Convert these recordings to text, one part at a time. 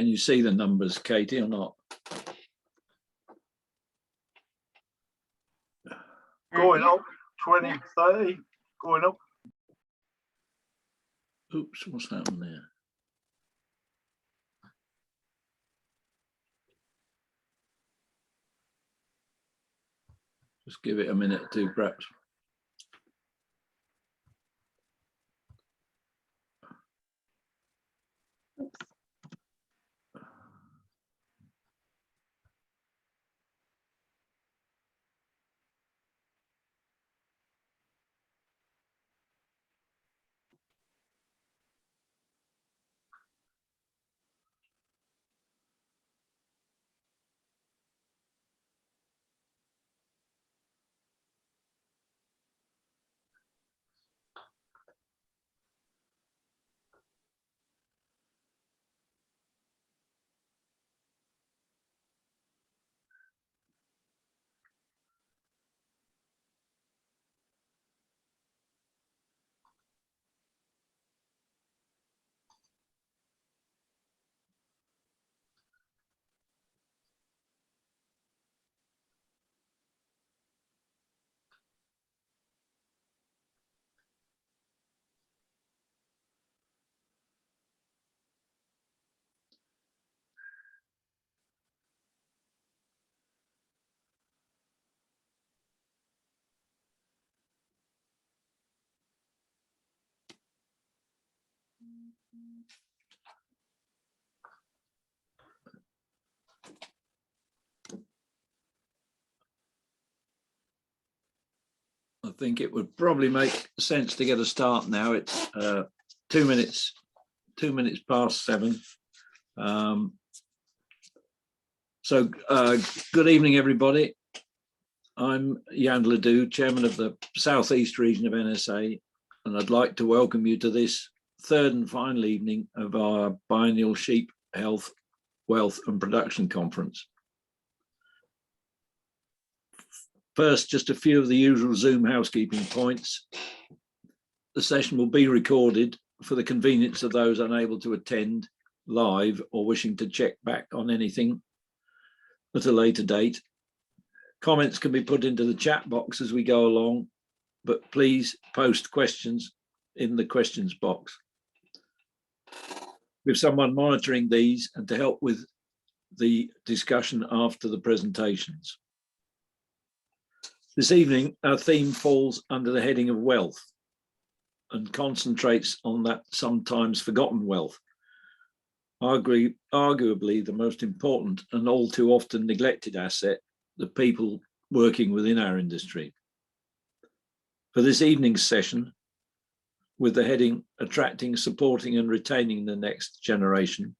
Can you see the numbers, Katie, or not? Going up 20, 30, going up. Oops, what's happened there? Just give it a minute or two, perhaps. I think it would probably make sense to get a start now. It's 2 minutes past 7. So good evening, everybody. I'm Jan Ledoux, Chairman of the South East region of NSA, and I'd like to welcome you to this third and final evening of our biennial Sheep Health, Wealth and Production Conference. First, just a few of the usual Zoom housekeeping points. The session will be recorded for the convenience of those unable to attend live or wishing to check back on anything at a later date. Comments can be put into the chat box as we go along, but please post questions in the questions box. With someone monitoring these and to help with the discussion after the presentations. This evening, our theme falls under the heading of wealth and concentrates on that sometimes forgotten wealth, arguably the most important and all too often neglected asset, the people working within our industry. For this evening's session, with the heading Attracting, Supporting and Retaining the Next Generation,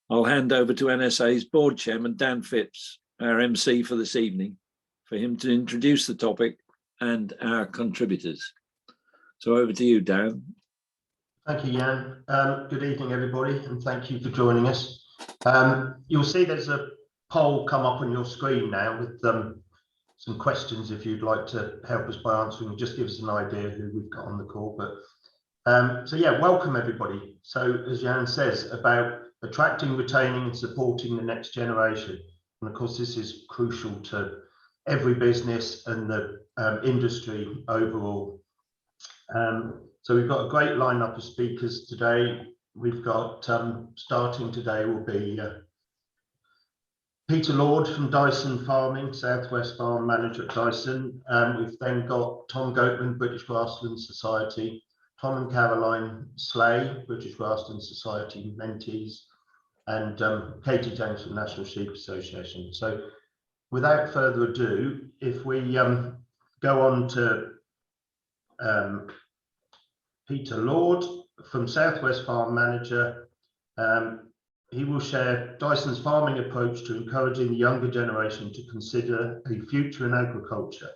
I'll hand over to NSA's Board Chairman, Dan Phipps, our MC for this evening, for him to introduce the topic and our contributors. So over to you, Dan. Thank you, Jan. Good evening, everybody, and thank you for joining us. You'll see there's a poll come up on your screen now with some questions if you'd like to help us by answering. Just give us an idea who we've got on the call. But so yeah, welcome everybody. So as Jan says, about attracting, retaining and supporting the next generation. And of course, this is crucial to every business and the industry overall. So we've got a great lineup of speakers today. We've got starting today will be Peter Lord from Dyson Farming, Southwest Farm Manager at Dyson. We've then got Tom Goatman, British Grassland Society, Tom and Caroline Slay, British Grassland Society mentees, and Katie James from National Sheep Association. So without further ado, if we go on to Peter Lord from Southwest Farm Manager. He will share Dyson's farming approach to encouraging the younger generation to consider a future in agriculture.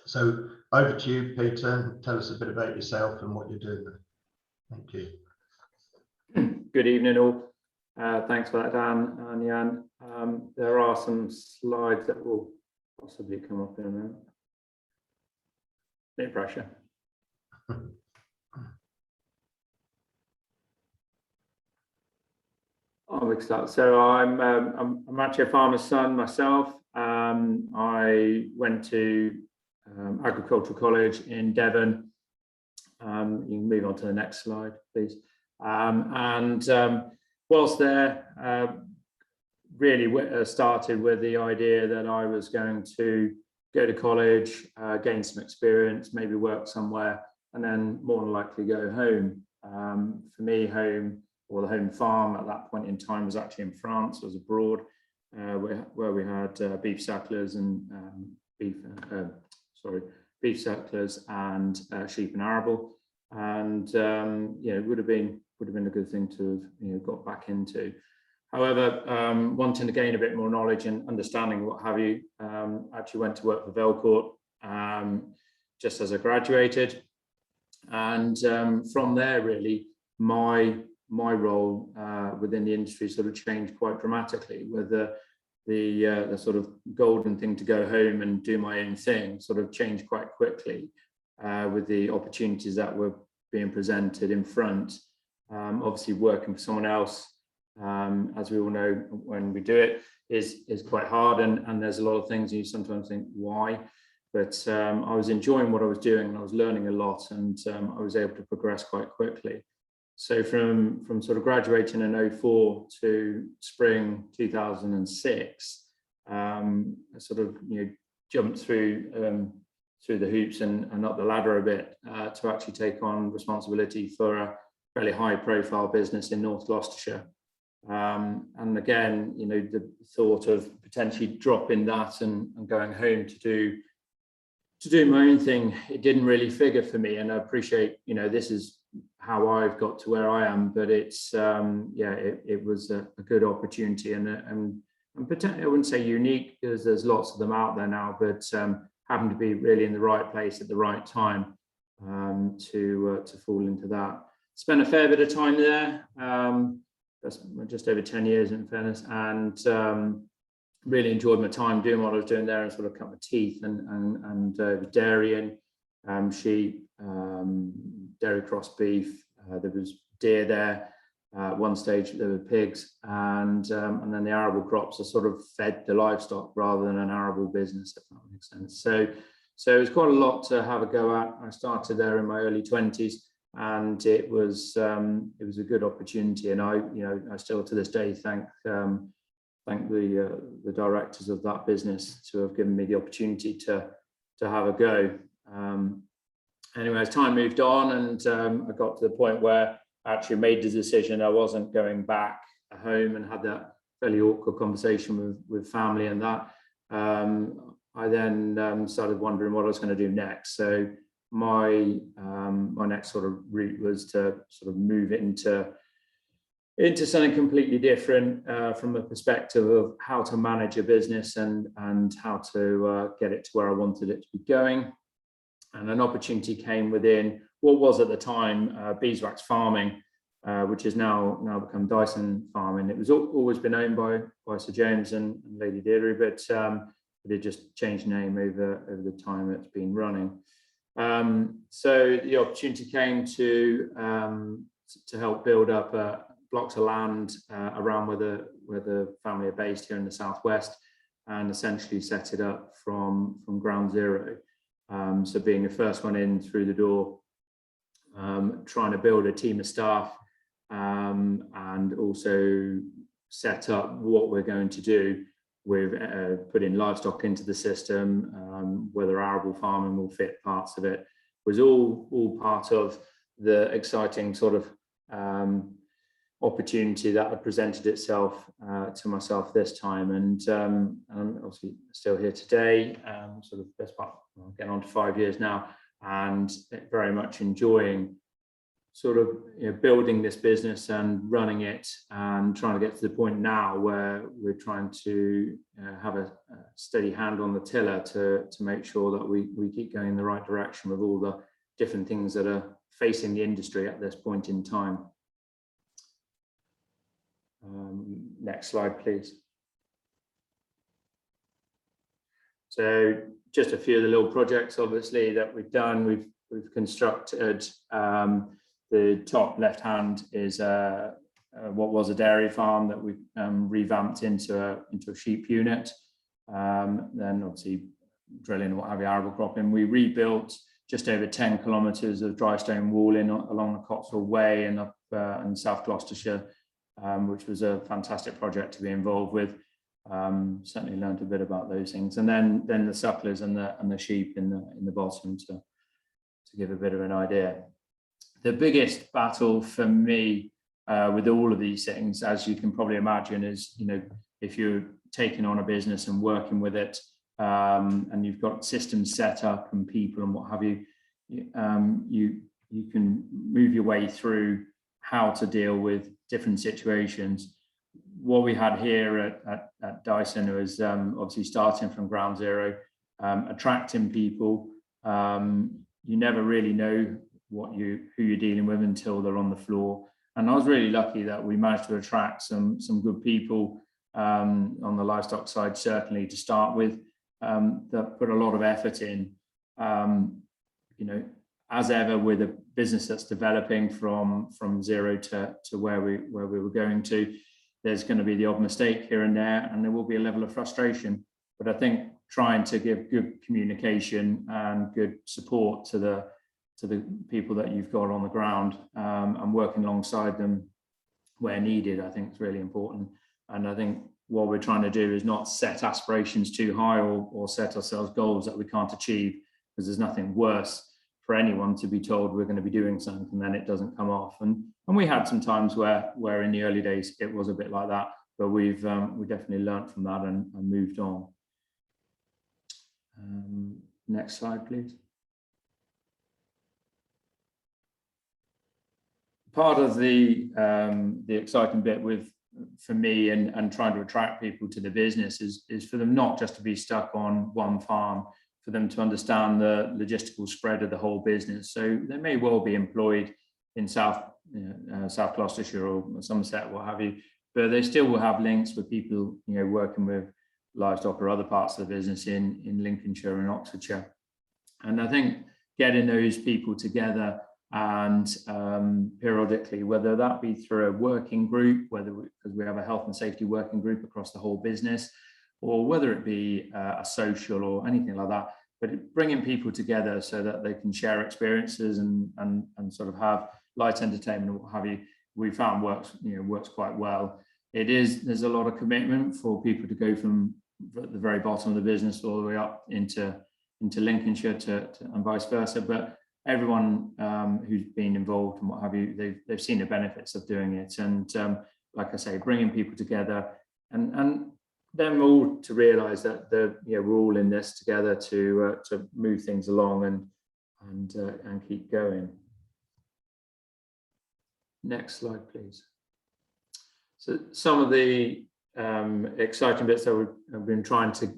So over to you, Peter. Tell us a bit about yourself and what you're doing there. Thank you. Good evening all. Thanks for that, Dan and Jan. There are some slides that will possibly come up in a minute. No pressure. I'll mix that. So I'm actually a farmer's son myself. I went to agricultural college in Devon. You can move on to the next slide, please. Whilst there, really started with the idea that I was going to go to college, gain some experience, maybe work somewhere, and then more than likely go home. For me, home, or the home farm at that point in time, was actually in France. I was abroad, where we had beef sucklers and beef sucklers and sheep and arable, and it would have been a good thing to have got back into. However, wanting to gain a bit more knowledge and understanding, what have you, actually went to work for Velcourt just as I graduated, and from there, really, my role within the industry sort of changed quite dramatically, with the sort of golden thing to go home and do my own thing sort of changed quite quickly, with the opportunities that were being presented in front. Obviously, working for someone else, as we all know, when we do it, is quite hard, and there's a lot of things you sometimes think, why? But I was enjoying what I was doing, and I was learning a lot, and I was able to progress quite quickly. So from sort of graduating in 2004 to spring 2006, I sort of jumped through the hoops and up the ladder a bit, to actually take on responsibility for a fairly high profile business in North Gloucestershire. And again, the thought of potentially dropping that and going home to do my own thing, it didn't really figure for me. And I appreciate, this is how I've got to where I am, but it's it was a good opportunity, and I wouldn't say unique, because there's lots of them out there now, but happened to be really in the right place at the right time, to fall into that. Spent a fair bit of time there, that's just over 10 years in fairness, and really enjoyed my time doing what I was doing there, and sort of cut my teeth and dairying, sheep, dairy cross beef. There was deer there. At one stage there were pigs, and then the arable crops are sort of fed the livestock rather than an arable business, if that makes sense. So it was quite a lot to have a go at. I started there in my early 20s, and it was a good opportunity, and I still to this day thank the directors of that business to have given me the opportunity to have a go. Anyway, as time moved on, and I got to the point where I actually made the decision I wasn't going back home, and had that fairly awkward conversation with family, and that I then started wondering what I was going to do next. So my next sort of route was to sort of move into something completely different, from the perspective of how to manage a business and how to get it to where I wanted it to be going. And an opportunity came within what was at the time beeswax farming, which has now become Dyson Farming. It was always been owned by Sir James and Lady Deirdre, but it just changed name over the time it's been running. So the opportunity came to help build up blocks of land around where the family are based here in the southwest, and essentially set it up from ground zero. So being the first one in through the door, trying to build a team of staff, and also set up what we're going to do with putting livestock into the system, whether arable farming will fit parts of it, was all part of the exciting sort of opportunity that had presented itself to myself this time. And I'm obviously still here today, sort of best part, getting on to 5 years now, and very much enjoying sort of building this business and running it, and trying to get to the point now where we're trying to have a steady hand on the tiller to make sure that we keep going in the right direction with all the different things that are facing the industry at this point in time. Next slide, please. So just a few of the little projects, obviously, that we've done. We've constructed, the top left hand is a what was a dairy farm that we revamped into a sheep unit. Then obviously drilling and what have you, arable cropping. We rebuilt just over 10 kilometres of dry stone walling along the Cotswold Way and up in South Gloucestershire, which was a fantastic project to be involved with. Certainly learned a bit about those things, and then the sucklers and the sheep in the bottom to give a bit of an idea. The biggest battle for me with all of these things, as you can probably imagine, is, you know, if you're taking on a business and working with it, and you've got systems set up and people and what have you, you can move your way through how to deal with different situations. What we had here at Dyson was obviously starting from ground zero, attracting people. You never really know who you're dealing with until they're on the floor. And I was really lucky that we managed to attract some good people on the livestock side, certainly to start with, that put a lot of effort in. You know, as ever with a business that's developing from zero to where we were going to, there's going to be the odd mistake here and there will be a level of frustration. But I think trying to give good communication and good support to the people that you've got on the ground, and working alongside them where needed, I think is really important. And I think what we're trying to do is not set aspirations too high or set ourselves goals that we can't achieve, because there's nothing worse for anyone to be told we're going to be doing something and then it doesn't come off. And we had some times where in the early days it was a bit like that, but we definitely learned from that and moved on. Next slide, please. Part of the exciting bit for me and trying to attract people to the business is for them not just to be stuck on one farm, for them to understand the logistical spread of the whole business. So they may well be employed in South Gloucestershire or Somerset, what have you, but they still will have links with people, you know, working with livestock or other parts of the business in Lincolnshire and Oxfordshire. And I think getting those people together and periodically, whether that be through a working group, because we have a health and safety working group across the whole business, or whether it be a social or anything like that, but bringing people together so that they can share experiences and sort of have light entertainment or what have you, we found works quite well. There's a lot of commitment for people to go from the very bottom of the business all the way up into Lincolnshire and vice versa, but everyone who's been involved and what have you, they've seen the benefits of doing it. And like I say, bringing people together and them all to realise that we're all in this together to move things along and keep going. Next slide, please. So some of the exciting bits that we've been trying to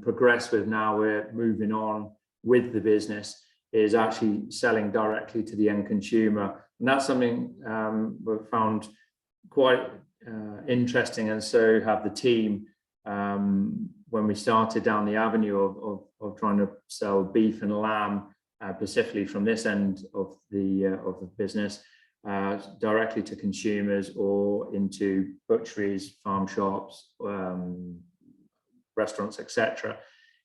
progress with now we're moving on with the business is actually selling directly to the end consumer. And that's something we've found quite interesting, and so have the team. When we started down the avenue of trying to sell beef and lamb, specifically from this end of the business, directly to consumers or into butcheries, farm shops, restaurants, etc.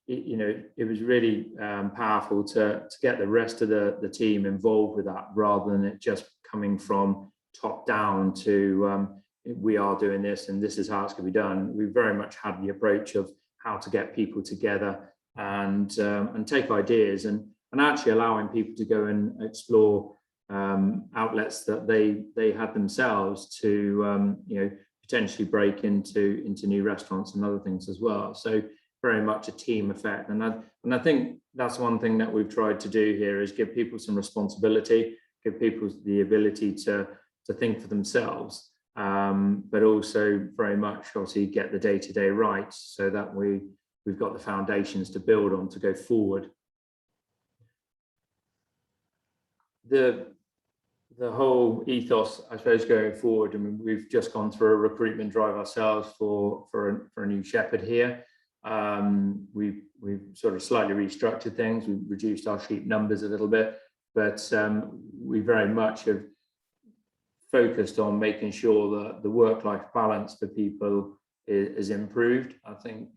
It was really powerful to get the rest of the team involved with that, rather than it just coming from top down to we are doing this and this is how it's going to be done. We very much had the approach of how to get people together and take ideas and actually allowing people to go and explore outlets that they had themselves to potentially break into new restaurants and other things as well. So very much a team effect, and I think that's one thing that we've tried to do here is give people some responsibility, give people the ability to think for themselves, but also very much obviously get the day-to-day right, so that we've got the foundations to build on to go forward. The whole ethos, I suppose, going forward, I mean, we've just gone through a recruitment drive ourselves for a new shepherd here. We've sort of slightly restructured things. We've reduced our sheep numbers a little bit, but we very much have focused on making sure that the work-life balance for people is improved. I think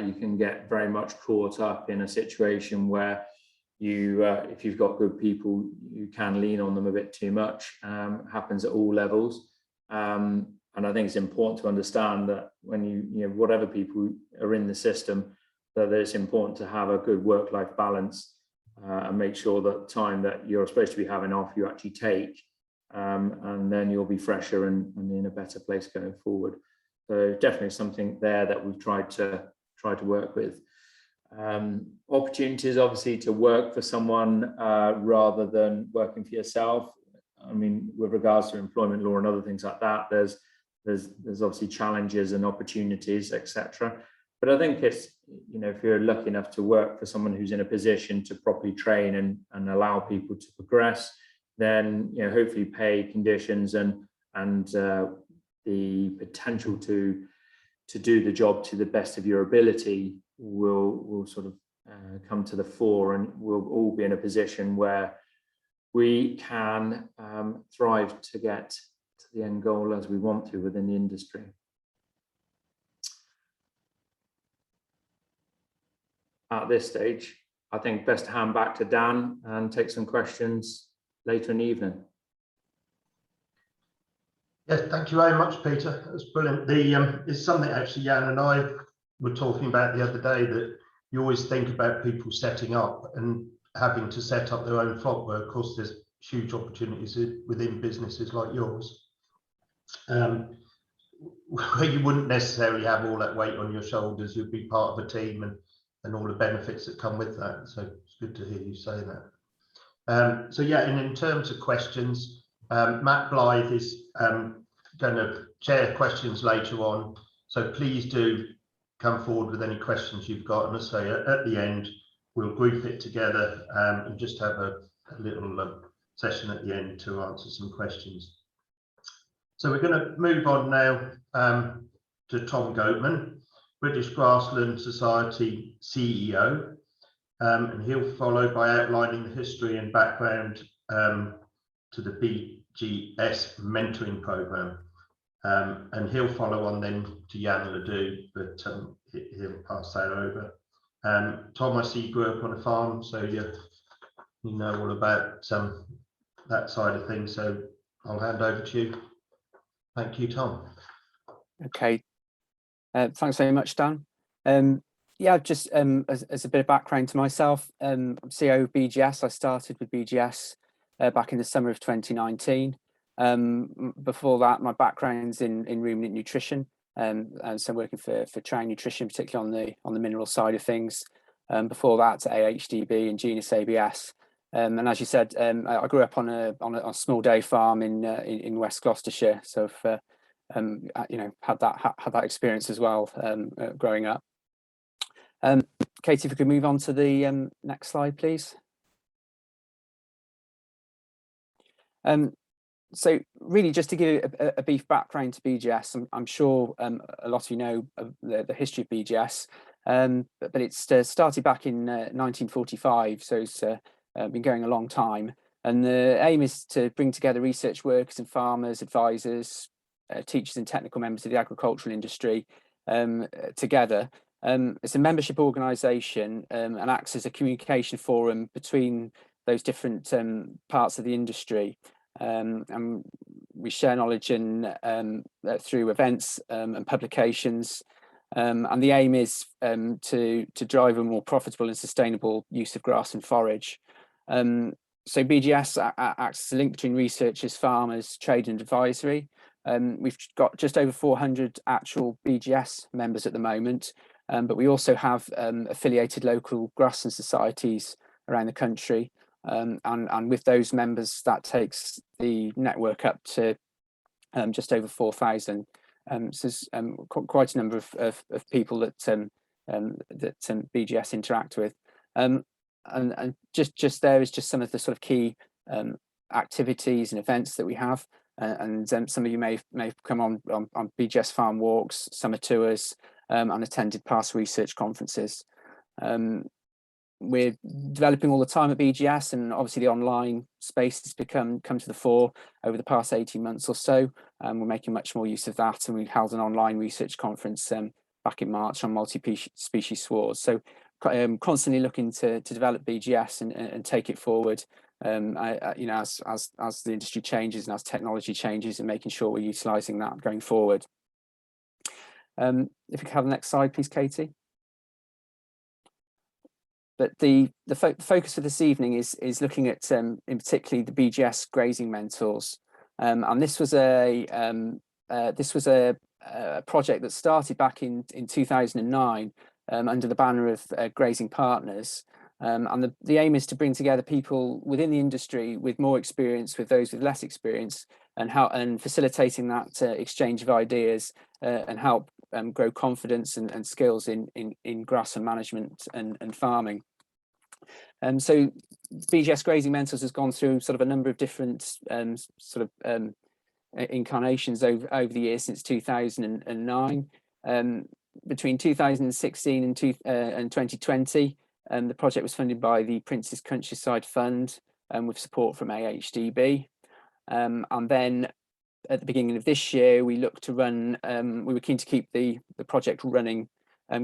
you can get very much caught up in a situation where if you've got good people, you can lean on them a bit too much. Happens at all levels. And I think it's important to understand that when whatever people are in the system, that it's important to have a good work-life balance and make sure that time that you're supposed to be having off, you actually take, and then you'll be fresher and in a better place going forward. So definitely something there that we've tried to work with. Opportunities, obviously, to work for someone rather than working for yourself. I mean, with regards to employment law and other things like that, there's obviously challenges and opportunities, etc. But I think it's, if you're lucky enough to work for someone who's in a position to properly train and allow people to progress, then hopefully pay conditions and the potential to do the job to the best of your ability will sort of come to the fore, and we'll all be in a position where we can thrive to get to the end goal as we want to within the industry. At this stage, I think best to hand back to Dan and take some questions later in the evening. Yes, thank you very much, Peter. That's brilliant. It's something actually Jan and I were talking about the other day, that you always think about people setting up and having to set up their own FOB, where of course there's huge opportunities within businesses like yours, where you wouldn't necessarily have all that weight on your shoulders. You'd be part of a team and all the benefits that come with that. So it's good to hear you say that. So yeah, and in terms of questions, Matt Blythe is going to chair questions later on. So please do come forward with any questions you've got. And I say at the end, we'll group it together and just have a little session at the end to answer some questions. So we're going to move on now to Tom Goatman, British Grassland Society CEO, and he'll follow by outlining the history and background to the BGS mentoring program, and he'll follow on then to Jan Ledoux, but he'll pass that over. Tom, I see you grew up on a farm, so you know all about that side of things, so I'll hand over to you. Thank you, Tom. Okay, thanks very much, Dan. Yeah, just as a bit of background to myself, I'm CEO of BGS. I started with BGS back in the summer of 2019. Before that, my background's in ruminant nutrition, and so working for Train Nutrition, particularly on the mineral side of things. Before that, AHDB and Genus ABS. And as you said, I grew up on a small dairy farm in West Gloucestershire, so I've had that experience as well growing up. Katie, if we could move on to the next slide, please. So really, just to give a brief background to BGS, I'm sure a lot of you know the history of BGS, but it's started back in 1945, so it's been going a long time. And the aim is to bring together research workers and farmers, advisors, teachers and technical members of the agricultural industry together. It's a membership organisation and acts as a communication forum between those different parts of the industry. And we share knowledge through events and publications, and the aim is to drive a more profitable and sustainable use of grass and forage. So BGS acts as a link between researchers, farmers, trade and advisory. We've got just over 400 actual BGS members at the moment, but we also have affiliated local grassland societies around the country. And with those members, that takes the network up to just over 4,000. So there's quite a number of people that BGS interact with. And just there is just some of the sort of key activities and events that we have. And some of you may have come on BGS farm walks, summer tours, and attended past research conferences. we're developing all the time at BGS, and obviously the online space has come to the fore over the past 18 months or so. We're making much more use of that, and we've held an online research conference back in March on multi-species swards. So constantly looking to develop BGS and take it forward, you know, as the industry changes and as technology changes, and making sure we're utilising that going forward. If we could have the next slide, please, Katie. But the focus for this evening is looking at in particularly the BGS grazing mentors, and this was a project that started back in 2009 under the banner of Grazing Partners, and the aim is to bring together people within the industry with more experience with those with less experience, and facilitating that exchange of ideas and help grow confidence and skills in grass and management and farming. So BGS Grazing Mentors has gone through sort of a number of different incarnations over the years since 2009. Between 2016 and 2020, the project was funded by the Prince's Countryside Fund with support from AHDB. And then at the beginning of this year, we looked to run, we were keen to keep the project running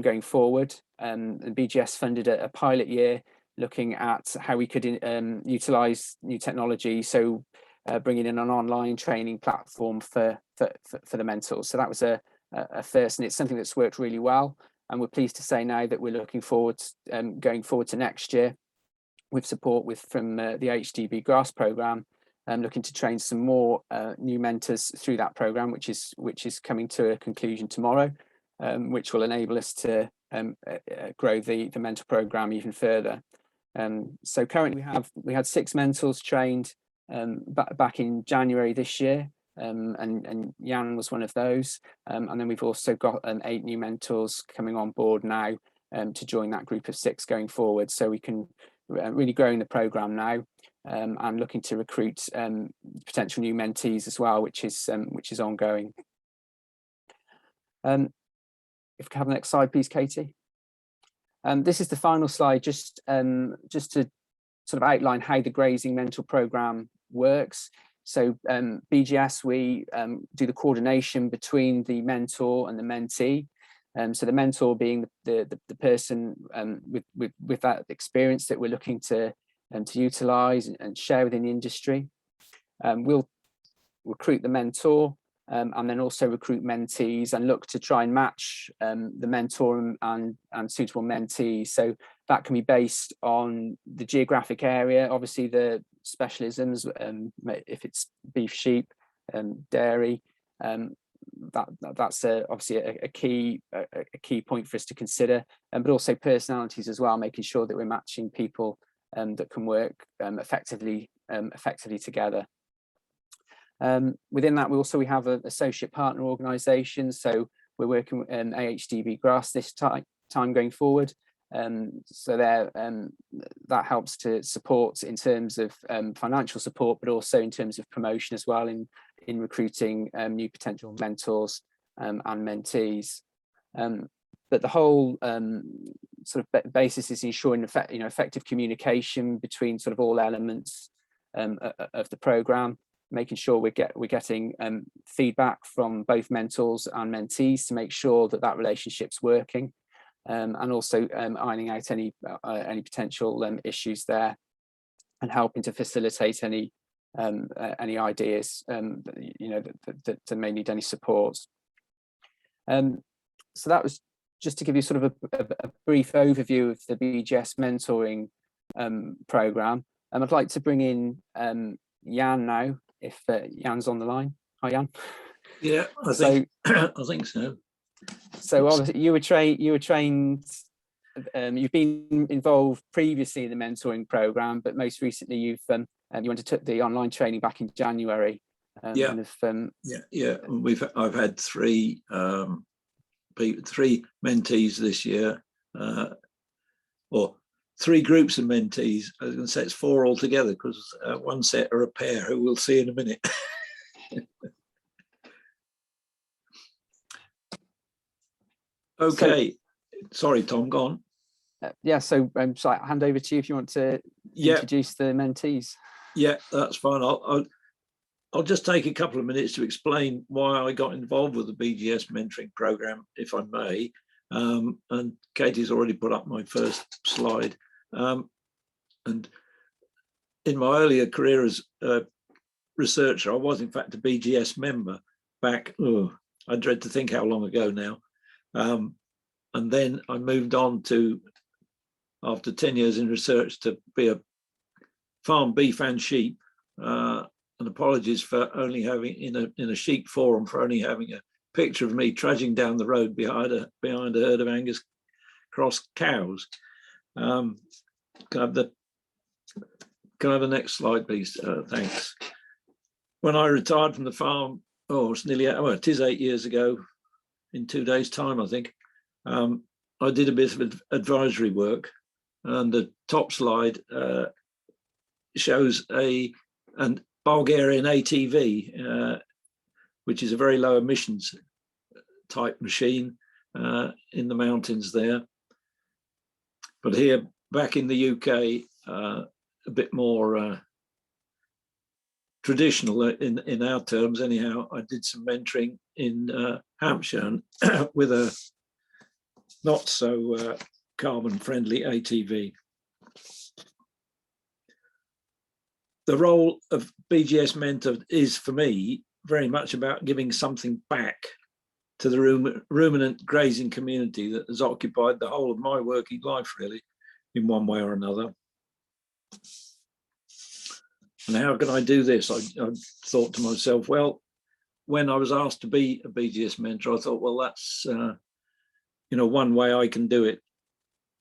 going forward. And BGS funded a pilot year looking at how we could utilise new technology, so bringing in an online training platform for the mentors. So that was a first, and it's something that's worked really well. And we're pleased to say now that we're looking forward, going forward to next year, with support from the HDB Grass programme, looking to train some more new mentors through that programme, which is coming to a conclusion tomorrow, which will enable us to grow the mentor programme even further. So currently we had 6 mentors trained back in January this year, and Jan was one of those, and then we've also got 8 new mentors coming on board now to join that group of 6 going forward, so we can really grow in the programme now, and looking to recruit potential new mentees as well, which is ongoing. If we can have the next slide, please, Katie. This is the final slide, just to sort of outline how the grazing mentor programme works. So BGS, we do the coordination between the mentor and the mentee. So the mentor being the person with that experience that we're looking to utilise and share within the industry. We'll recruit the mentor, and then also recruit mentees and look to try and match the mentor and suitable mentees. So that can be based on the geographic area, obviously the specialisms, if it's beef, sheep, dairy, that's obviously a key point for us to consider, but also personalities as well, making sure that we're matching people that can work effectively together. Within that, we have an associate partner organisation, so we're working with AHDB Grass this time going forward. So that helps to support in terms of financial support, but also in terms of promotion as well in recruiting new potential mentors and mentees. But the whole sort of basis is ensuring effective communication between sort of all elements of the programme, making sure we're getting feedback from both mentors and mentees to make sure that relationship's working, and also ironing out any potential issues there, and helping to facilitate any ideas that may need any support. So that was just to give you sort of a brief overview of the BGS mentoring programme. I'd like to bring in Jan now, if Jan's on the line. Hi, Jan. Yeah, I think so. So obviously you were trained. You've been involved previously in the mentoring programme, but most recently you undertook the online training back in January. Yeah. I've had 3 mentees this year, or 3 groups of mentees. I was going to say it's 4 altogether, because one set are a pair who we'll see in a minute. Okay, sorry, Tom, go on. Yeah, so shall I hand over to you if you want to Yeah, introduce the mentees? yeah, that's fine. I'll just take a couple of minutes to explain why I got involved with the BGS mentoring program, if I may. And Katie's already put up my first slide. And in my earlier career as a researcher, I was in fact a BGS member back, I dread to think how long ago now. And then I moved on to, after 10 years in research, to be a farm beef and sheep. And apologies for only having in a sheep forum for only having a picture of me trudging down the road behind a herd of Angus cross cows. Can I have the next slide, please? Thanks. When I retired from the farm, it is 8 years ago, in 2 days' time, I think. I did a bit of advisory work, and the top slide shows a Bulgarian ATV, which is a very low emissions type machine in the mountains there. But here, back in the UK, a bit more traditional in our terms anyhow. I did some mentoring in Hampshire with a not so carbon friendly ATV. The role of BGS mentor is, for me, very much about giving something back to the ruminant grazing community that has occupied the whole of my working life, really, in one way or another. And how can I do this? I thought to myself, well, when I was asked to be a BGS mentor, I thought, well, that's one way I can do it.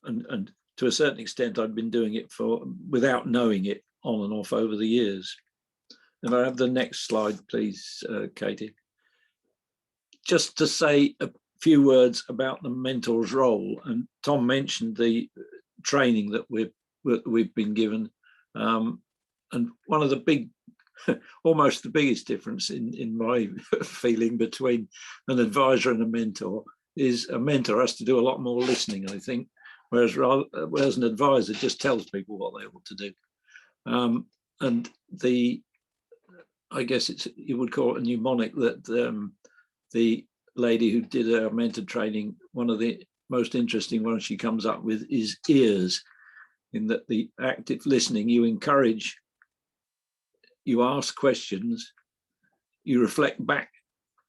And to a certain extent, I'd been doing it without knowing it, on and off over the years. And I have the next slide, please, Katie. Just to say a few words about the mentor's role. And Tom mentioned the training that we've been given. And one of the big, almost the biggest difference in my feeling between an advisor and a mentor is a mentor has to do a lot more listening, I think, whereas an advisor just tells people what they ought to do. And I guess you would call it a mnemonic that the lady who did our mentor training, one of the most interesting ones she comes up with is ears, in that the active listening, you encourage, you ask questions, you reflect back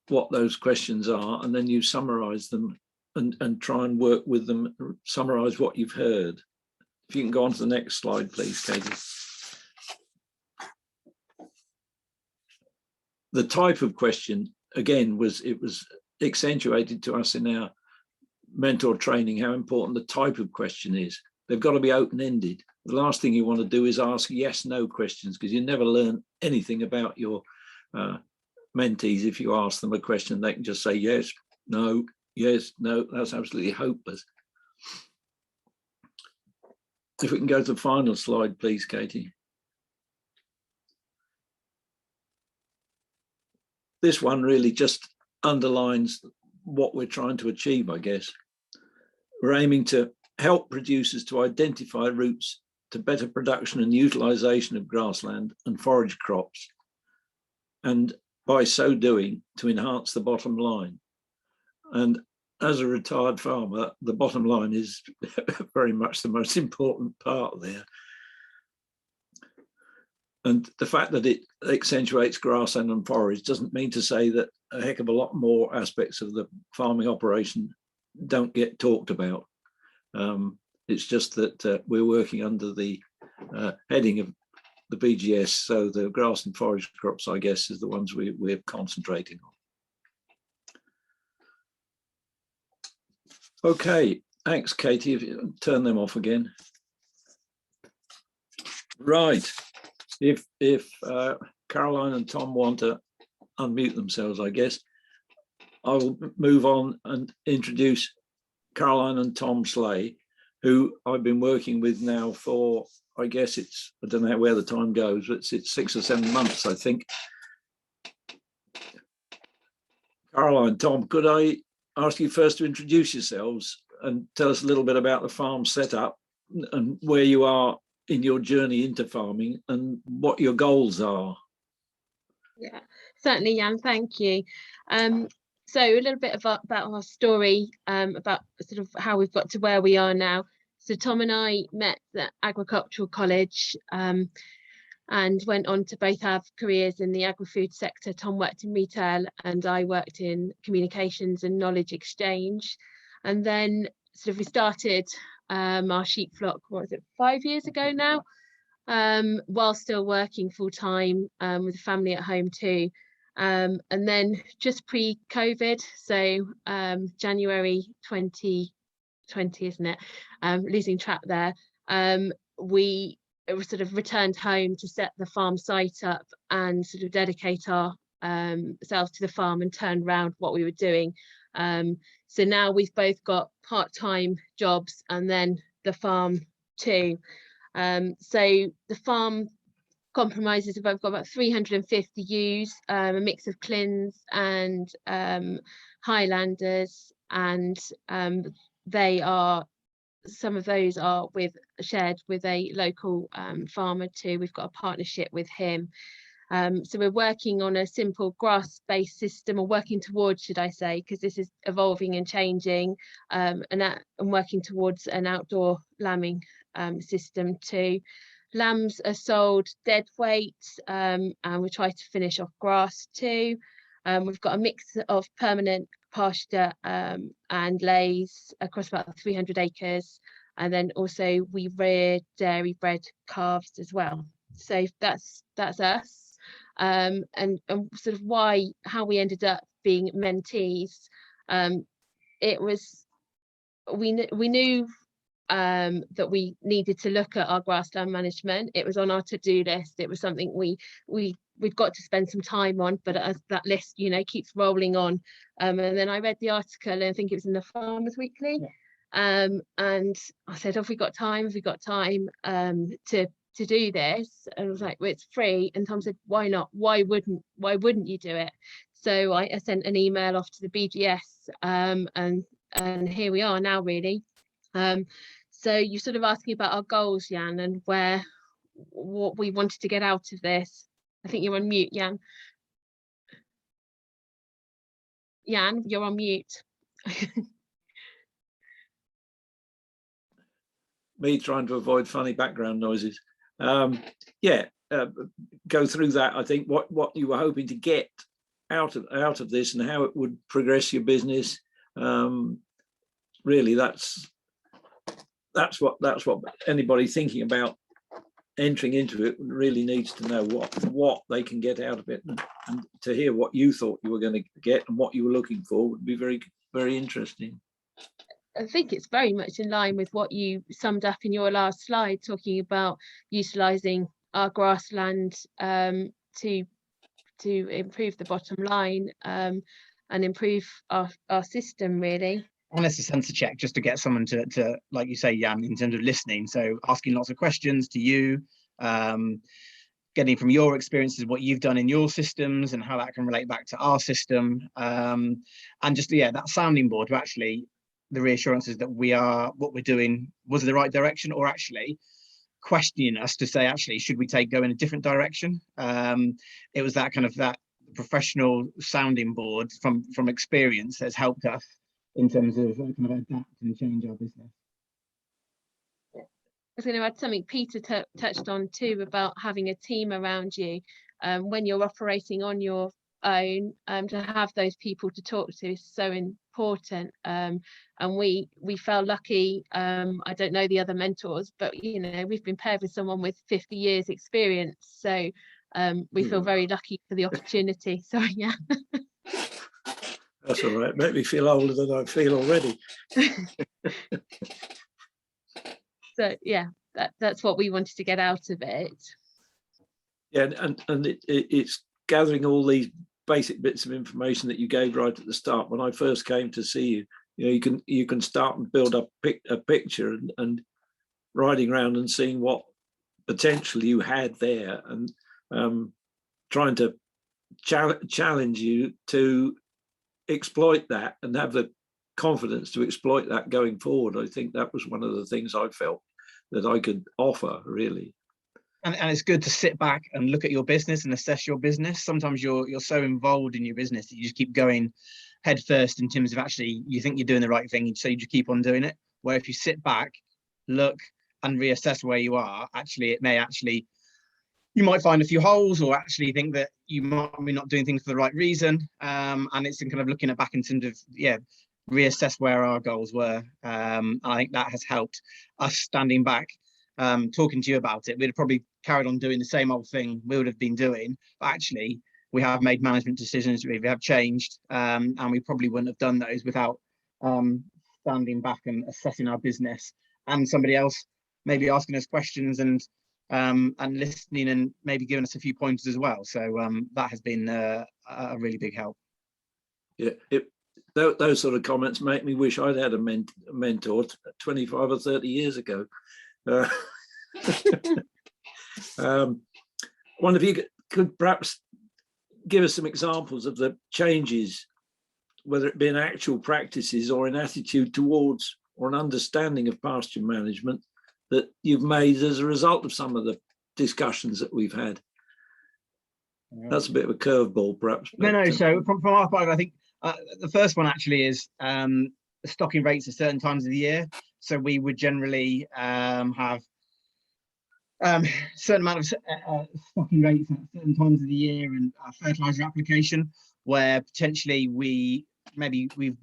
what those questions are, and then you summarize them and try and work with them, summarize what you've heard. If you can go on to the next slide, please, Katie. The type of question, again, was accentuated to us in our mentor training, how important the type of question is. They've got to be open-ended. The last thing you want to do is ask yes/no questions, because you never learn anything about your mentees. If you ask them a question, they can just say yes, no, yes, no. That's absolutely hopeless. If we can go to the final slide, please, Katie. This one really just underlines what we're trying to achieve, I guess. We're aiming to help producers to identify routes to better production and utilisation of grassland and forage crops, and by so doing, to enhance the bottom line. And as a retired farmer, the bottom line is very much the most important part there. And the fact that it accentuates grassland and forage doesn't mean to say that a heck of a lot more aspects of the farming operation don't get talked about. It's just that we're working under the heading of the BGS, so the grass and forage crops, I guess, is the ones we're concentrating on. Okay, thanks, Katie. If you turn them off again. Right. If Caroline and Tom want to unmute themselves, I guess, I will move on and introduce Caroline and Tom Slay, who I've been working with now for, I guess I don't know where the time goes, but it's 6 or 7 months, I think. Caroline, Tom, could I ask you first to introduce yourselves and tell us a little bit about the farm setup and where you are in your journey into farming and what your goals are. Yeah, certainly, Jan, thank you. So a little bit about our story, about sort of how we've got to where we are now. So Tom and I met at Agricultural College, and went on to both have careers in the agri-food sector. Tom worked in retail and I worked in communications and knowledge exchange. And then sort of we started our sheep flock, what was it, 5 years ago now, while still working full time with a family at home too. And then just pre-COVID, so January 2020, isn't it? Losing track there. We sort of returned home to set the farm site up and sort of dedicate our selves to the farm and turn around what we were doing. So now we've both got part-time jobs and then the farm too. So the farm compromises of, I've got about 350 ewes, a mix of Clins and Highlanders, and they are, some of those are shared with a local farmer too. We've got a partnership with him. So we're working on a simple grass-based system, or working towards, should I say, because this is evolving and changing, and working towards an outdoor lambing system too. Lambs are sold dead weight, and we try to finish off grass too. We've got a mix of permanent pasture and lays across about 300 acres, and then also we rear dairy bred calves as well. So that's us, and sort of how we ended up being mentees. It was, we knew that we needed to look at our grassland management. It was on our to-do list. It was something we'd got to spend some time on, but as that list, you know, keeps rolling on. And then I read the article, and I think it was in the Farmers Weekly. Yeah. And I said, have we got time? Have we got time to do this? And I was like, well, it's free. And Tom said, why not? Why wouldn't you do it? So I sent an email off to the BGS, and here we are now, really. So you're sort of asking about our goals, Jan, and what we wanted to get out of this. I think you're on mute, Jan. Jan, you're on mute. Me trying to avoid funny background noises. Yeah, go through that. I think what you were hoping to get out of this and how it would progress your business. Really, that's what anybody thinking about entering into it really needs to know, what they can get out of it, and to hear what you thought you were going to get and what you were looking for would be very, very interesting. I think it's very much in line with what you summed up in your last slide, talking about utilising our grassland to improve the bottom line and improve our system, really. Almost a sensor check, just to get someone to like you say, Jan, in terms of listening. So asking lots of questions to you, getting from your experiences what you've done in your systems and how that can relate back to our system, and just, yeah, that sounding board to actually the reassurances that what we're doing was the right direction, or actually questioning us to say, actually, should we go in a different direction? It was that kind of that professional sounding board from experience has helped us in terms of kind of adapt and change our business. I was going to add something Peter touched on too, about having a team around you when you're operating on your own. To have those people to talk to is so important, and we felt lucky. I don't know the other mentors, but you know, we've been paired with someone with 50 years experience, so we feel very lucky for the opportunity. Sorry, yeah. That's all right. Make me feel older than I feel already. So yeah, that's what we wanted to get out of it. Yeah, and it's gathering all these basic bits of information that you gave right at the start. When I first came to see you, you know, you can start and build up a picture, and riding around and seeing what potential you had there, and trying to challenge you to exploit that and have the confidence to exploit that going forward. I think that was one of the things I felt that I could offer, really. And it's good to sit back and look at your business and assess your business. Sometimes you're so involved in your business that you just keep going head first in terms of actually you think you're doing the right thing, so you just keep on doing it. Where if you sit back, look and reassess where you are, actually you might find a few holes, or actually think that you might be not doing things for the right reason. And it's kind of looking at back in terms of, reassess where our goals were. I think that has helped us standing back, talking to you about it. We'd have probably carried on doing the same old thing we would have been doing, but actually we have made management decisions, we have changed, and we probably wouldn't have done those without standing back and assessing our business, and somebody else maybe asking us questions and listening and maybe giving us a few pointers as well. So that has been a really big help. Yeah, those sort of comments make me wish I'd had a mentor 25 or 30 years ago. One of you could perhaps give us some examples of the changes, whether it be in actual practices or in attitude towards or an understanding of pasture management, that you've made as a result of some of the discussions that we've had. That's a bit of a curveball, perhaps. No. So from our part, I think the first one actually is stocking rates at certain times of the year. So we would generally have certain amount of stocking rates at certain times of the year, and fertilizer application, where potentially we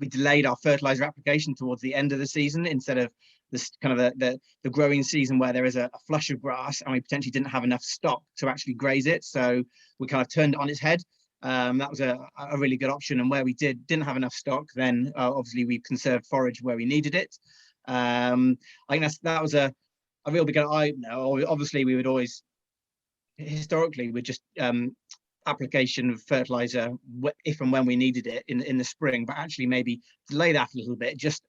delayed our fertilizer application towards the end of the season instead of this kind of the growing season where there is a flush of grass and we potentially didn't have enough stock to actually graze it. So we kind of turned it on its head. That was a really good option. And where we didn't have enough stock, then obviously we conserved forage where we needed it. I think that was a real big eye-opener. Obviously we would always, historically, we'd just application of fertilizer if and when we needed it in the spring, but actually maybe delay that a little bit just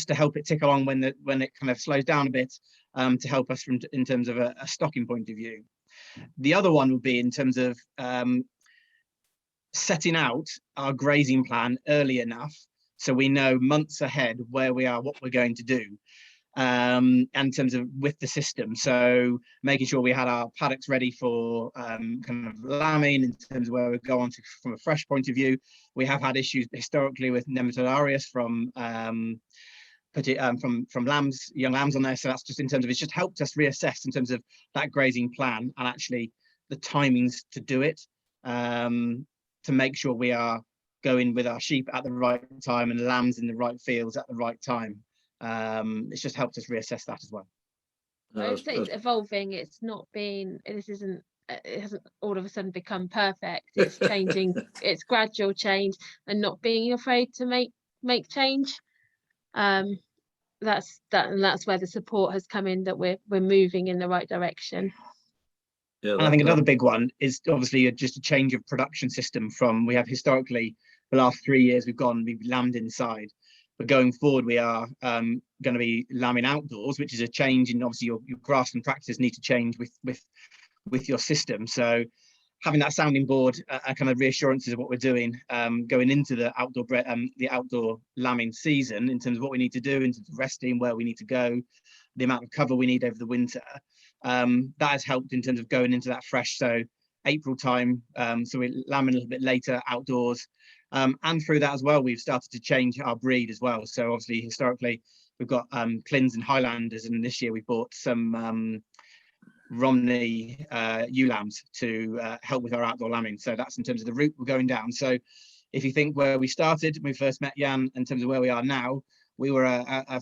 to help it tick along when it kind of slows down a bit, to help us in terms of a stocking point of view. The other one would be in terms of setting out our grazing plan early enough so we know months ahead where we are, what we're going to do. And in terms of with the system, so making sure we had our paddocks ready for kind of lambing, in terms of where we go on to from a fresh point of view. We have had issues historically with nematode aureus from lambs, young lambs on there. So that's just in terms of, it's just helped us reassess in terms of that grazing plan and actually the timings to do it, to make sure we are going with our sheep at the right time and lambs in the right fields at the right time. It's just helped us reassess that as well. I would say it's evolving. It's not been, it hasn't all of a sudden become perfect. It's changing. It's gradual change and not being afraid to make change. That's where the support has come in, that we're moving in the right direction. Yeah, and I think another big one is obviously just a change of production system. From, we have historically the last 3 years we've lambed inside, but going forward we are going to be lambing outdoors, which is a change in, obviously your grass and practices need to change with your system. So having that sounding board, kind of reassurances of what we're doing, going into the outdoor lambing season, in terms of what we need to do, in terms of resting, where we need to go, the amount of cover we need over the winter. That has helped in terms of going into that fresh, so April time, so we're lambing a little bit later outdoors, and through that as well we've started to change our breed as well. So obviously historically we've got Clins and Highlanders, and this year we bought some Romney ewe lambs to help with our outdoor lambing. So that's in terms of the route we're going down. So if you think where we started when we first met Jan, in terms of where we are now, we were a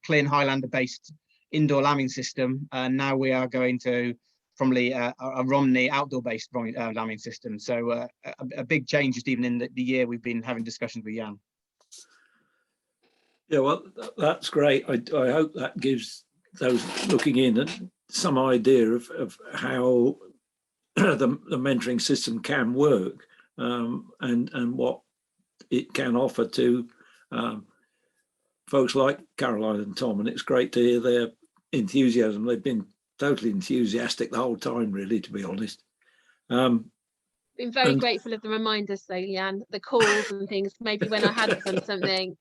Clin Highlander based indoor lambing system, and now we are going to probably a Romney outdoor based lambing system. So a big change just even in the year we've been having discussions with Jan. Yeah, well, that's great. I hope that gives those looking in some idea of how the mentoring system can work, and what it can offer to folks like Caroline and Tom. And it's great to hear their enthusiasm. They've been totally enthusiastic the whole time, really, to be honest. Been very And- grateful of the reminders though, Jan, the calls and things, maybe when I hadn't done something.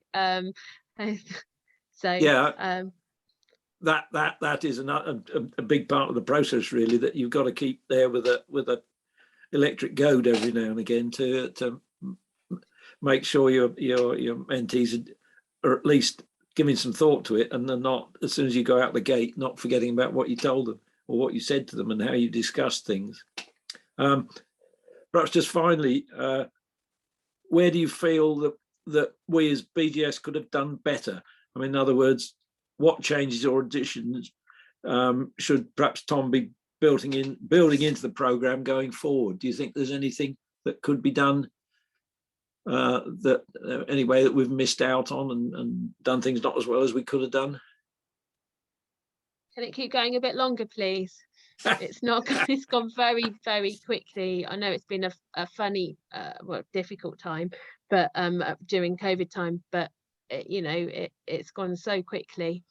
So Yeah, that is a big part of the process, really, that you've got to keep there with a electric goad every now and again to make sure your mentees are at least giving some thought to it, and they're not, as soon as you go out the gate, not forgetting about what you told them or what you said to them and how you discussed things. Perhaps just finally, where do you feel that we as BGS could have done better? I mean, in other words, what changes or additions should perhaps Tom be building into the program going forward? Do you think there's anything that could be done anyway that we've missed out on and done things not as well as we could have done? Can it keep going a bit longer, please? It's not. It's gone very, very quickly. I know it's been a funny, well, difficult time, but during COVID time. But it's gone so quickly.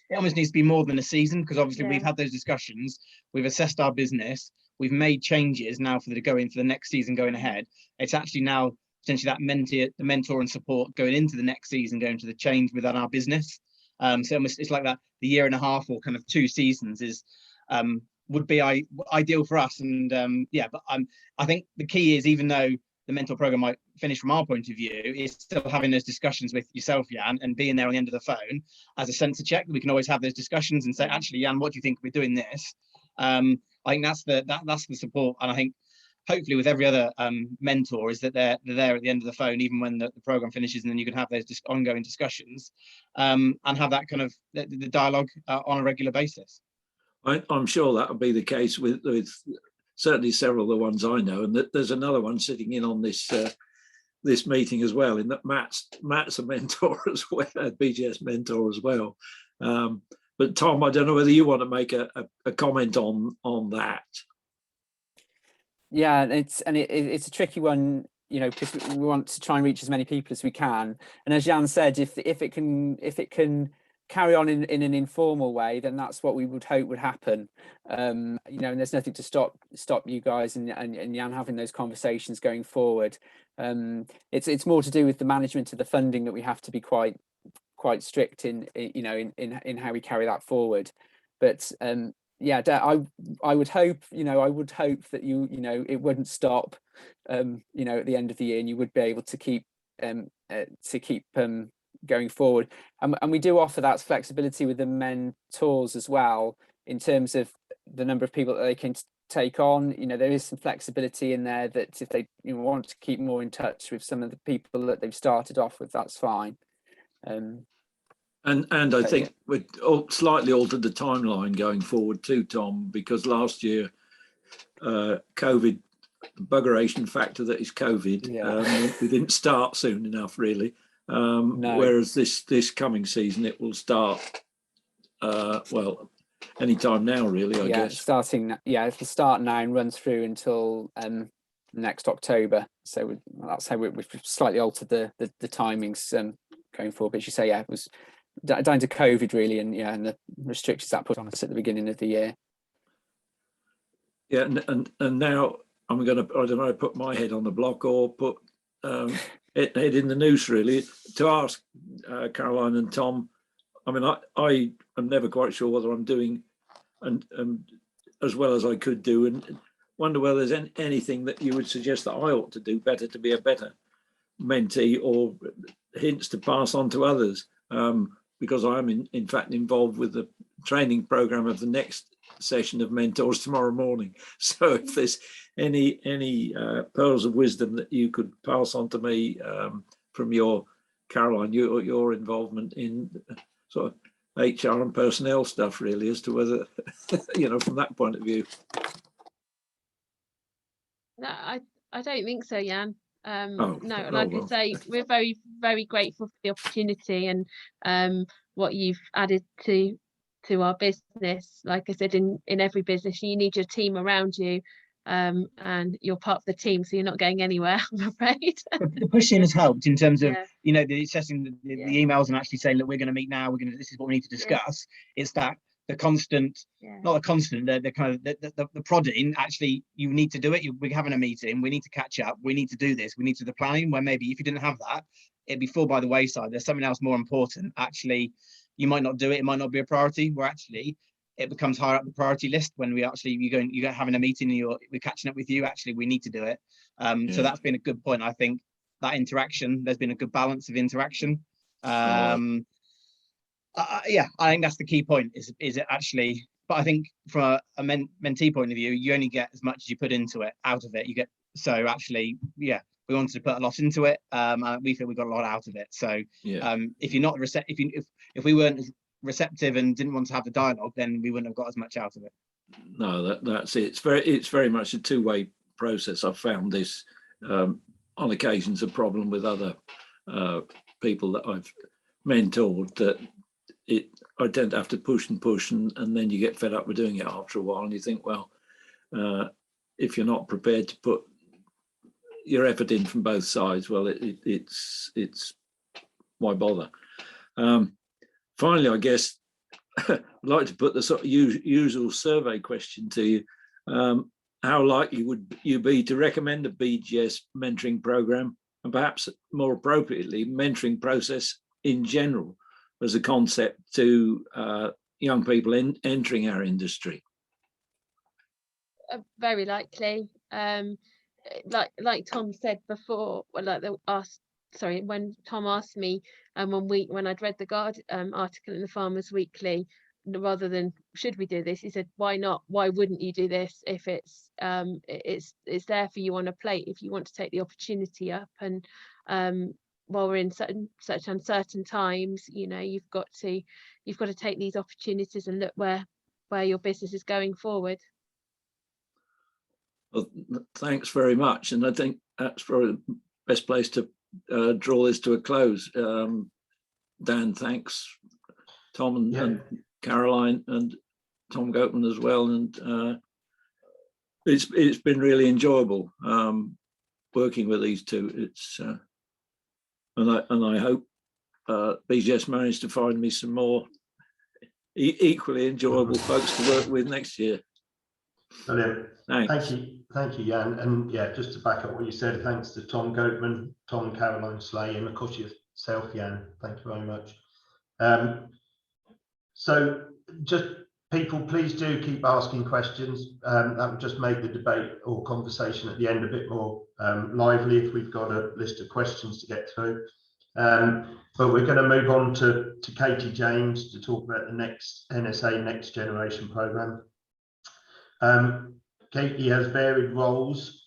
It almost needs to be more than a season, because obviously Yeah. we've had those discussions, we've assessed our business, we've made changes now for the going for the next season going ahead. It's actually now potentially that the mentor and support going into the next season, going to the change within our business. So almost, it's like that the year and a half or kind of 2 seasons is would be ideal for us. And yeah, but I think the key is, even though the mentor program might finish from our point of view, is still having those discussions with yourself, Jan, and being there on the end of the phone as a sense check. We can always have those discussions and say, actually, Jan, what do you think we're doing this? I think that's the support. And I think hopefully with every other mentor is that they're there at the end of the phone, even when the program finishes, and then you can have those ongoing discussions and have that kind of the dialogue on a regular basis. I'm sure that will be the case with certainly several of the ones I know, and that there's another one sitting in on this this meeting as well, in that Matt's a mentor as well, a BGS mentor as well. But Tom, I don't know whether you want to make a comment on that. Yeah, it's a tricky one, because we want to try and reach as many people as we can. And as Jan said, if it can carry on in an informal way, then that's what we would hope would happen. And there's nothing to stop you guys and Jan having those conversations going forward. It's more to do with the management of the funding that we have to be quite strict in how we carry that forward. But yeah, I would hope that it wouldn't stop at the end of the year, and you would be able to keep going forward. And we do offer that flexibility with the mentors as well, in terms of the number of people that they can take on. There is some flexibility in there that if they want to keep more in touch with some of the people that they've started off with, that's fine. And I think we've slightly altered the timeline going forward too, Tom, because last year COVID, buggeration factor that is COVID, we didn't start soon enough, really. No. Whereas this coming season, it will start well, anytime now, really, I guess. It'll start now and run through until next October. So that's how we've slightly altered the timings going forward. But as you say, it was down to COVID, really, and the restrictions that put on us at the beginning of the year. Yeah, and now I'm going to, I don't know, put my head on the block or put it in the noose, really, to ask Caroline and Tom. I mean, I am never quite sure whether I'm doing and as well as I could do, and wonder whether there's anything that you would suggest that I ought to do better to be a better mentee, or hints to pass on to others, because I am in fact involved with the training program of the next session of mentors tomorrow morning. So if there's any pearls of wisdom that you could pass on to me from your, Caroline, your involvement in sort of HR and personnel stuff, really, as to whether from that point of view. No, I don't think so, Jan. No, like I say, we're very, very grateful for the opportunity and what you've added to our business. Like I said, in every business, you need your team around you, and you're part of the team, so you're not going anywhere, I'm afraid. The pushing has helped in terms of the assessing the emails and actually saying, look, we're going to meet now. This is what we need to discuss. It's that the constant, Yeah. not the constant, the kind of the prodding. Actually, you need to do it. We're having a meeting. We need to catch up. We need to do this. We need to do the planning. Where maybe if you didn't have that, it'd be fall by the wayside. There's something else more important. Actually, you might not do it. It might not be a priority. Where actually it becomes higher up the priority list when we actually you go having a meeting and we're catching up with you. Actually, we need to do it. So that's been a good point. I think that interaction. There's been a good balance of interaction. Yeah, I think that's the key point. Is it actually? But I think from a mentee point of view, you only get as much as you put into it. Out of it, you get. So actually, yeah, we wanted to put a lot into it. We feel we got a lot out of it. So Yeah. if you're not if we weren't receptive and didn't want to have the dialogue, then we wouldn't have got as much out of it. No, that's it. It's very much a two-way process. I've found this on occasions a problem with other people that I've mentored, that I tend to have to push and then you get fed up with doing it after a while, and you think, well, if you're not prepared to put your effort in from both sides, well, it's why bother? Finally, I guess I'd like to put the sort of usual survey question to you. How likely would you be to recommend a BGS mentoring program, and perhaps more appropriately, mentoring process in general as a concept to young people entering our industry? Very likely. Like Tom said before, when Tom asked me, when I'd read the article in the Farmers Weekly, rather than should we do this, he said, why not? Why wouldn't you do this if it's there for you on a plate, if you want to take the opportunity up? And while we're in such uncertain times, you've got to take these opportunities and look where your business is going forward. Well, thanks very much, and I think that's probably the best place to draw this to a close. Dan, thanks. Tom and Caroline and Tom Goatman as well, and it's been really enjoyable working with these two. It's and I hope BGS managed to find me some more equally enjoyable folks to work with next year. Brilliant. Thanks. Thank you, Jan. And yeah, just to back up what you said, thanks to Tom Goatman, Tom and Caroline Slay, and of course yourself, Jan. Thank you very much. So just people, please do keep asking questions. That will just make the debate or conversation at the end a bit more lively if we've got a list of questions to get through. But we're going to move on to Katie James to talk about the next NSA Next Generation programme. Katie has varied roles,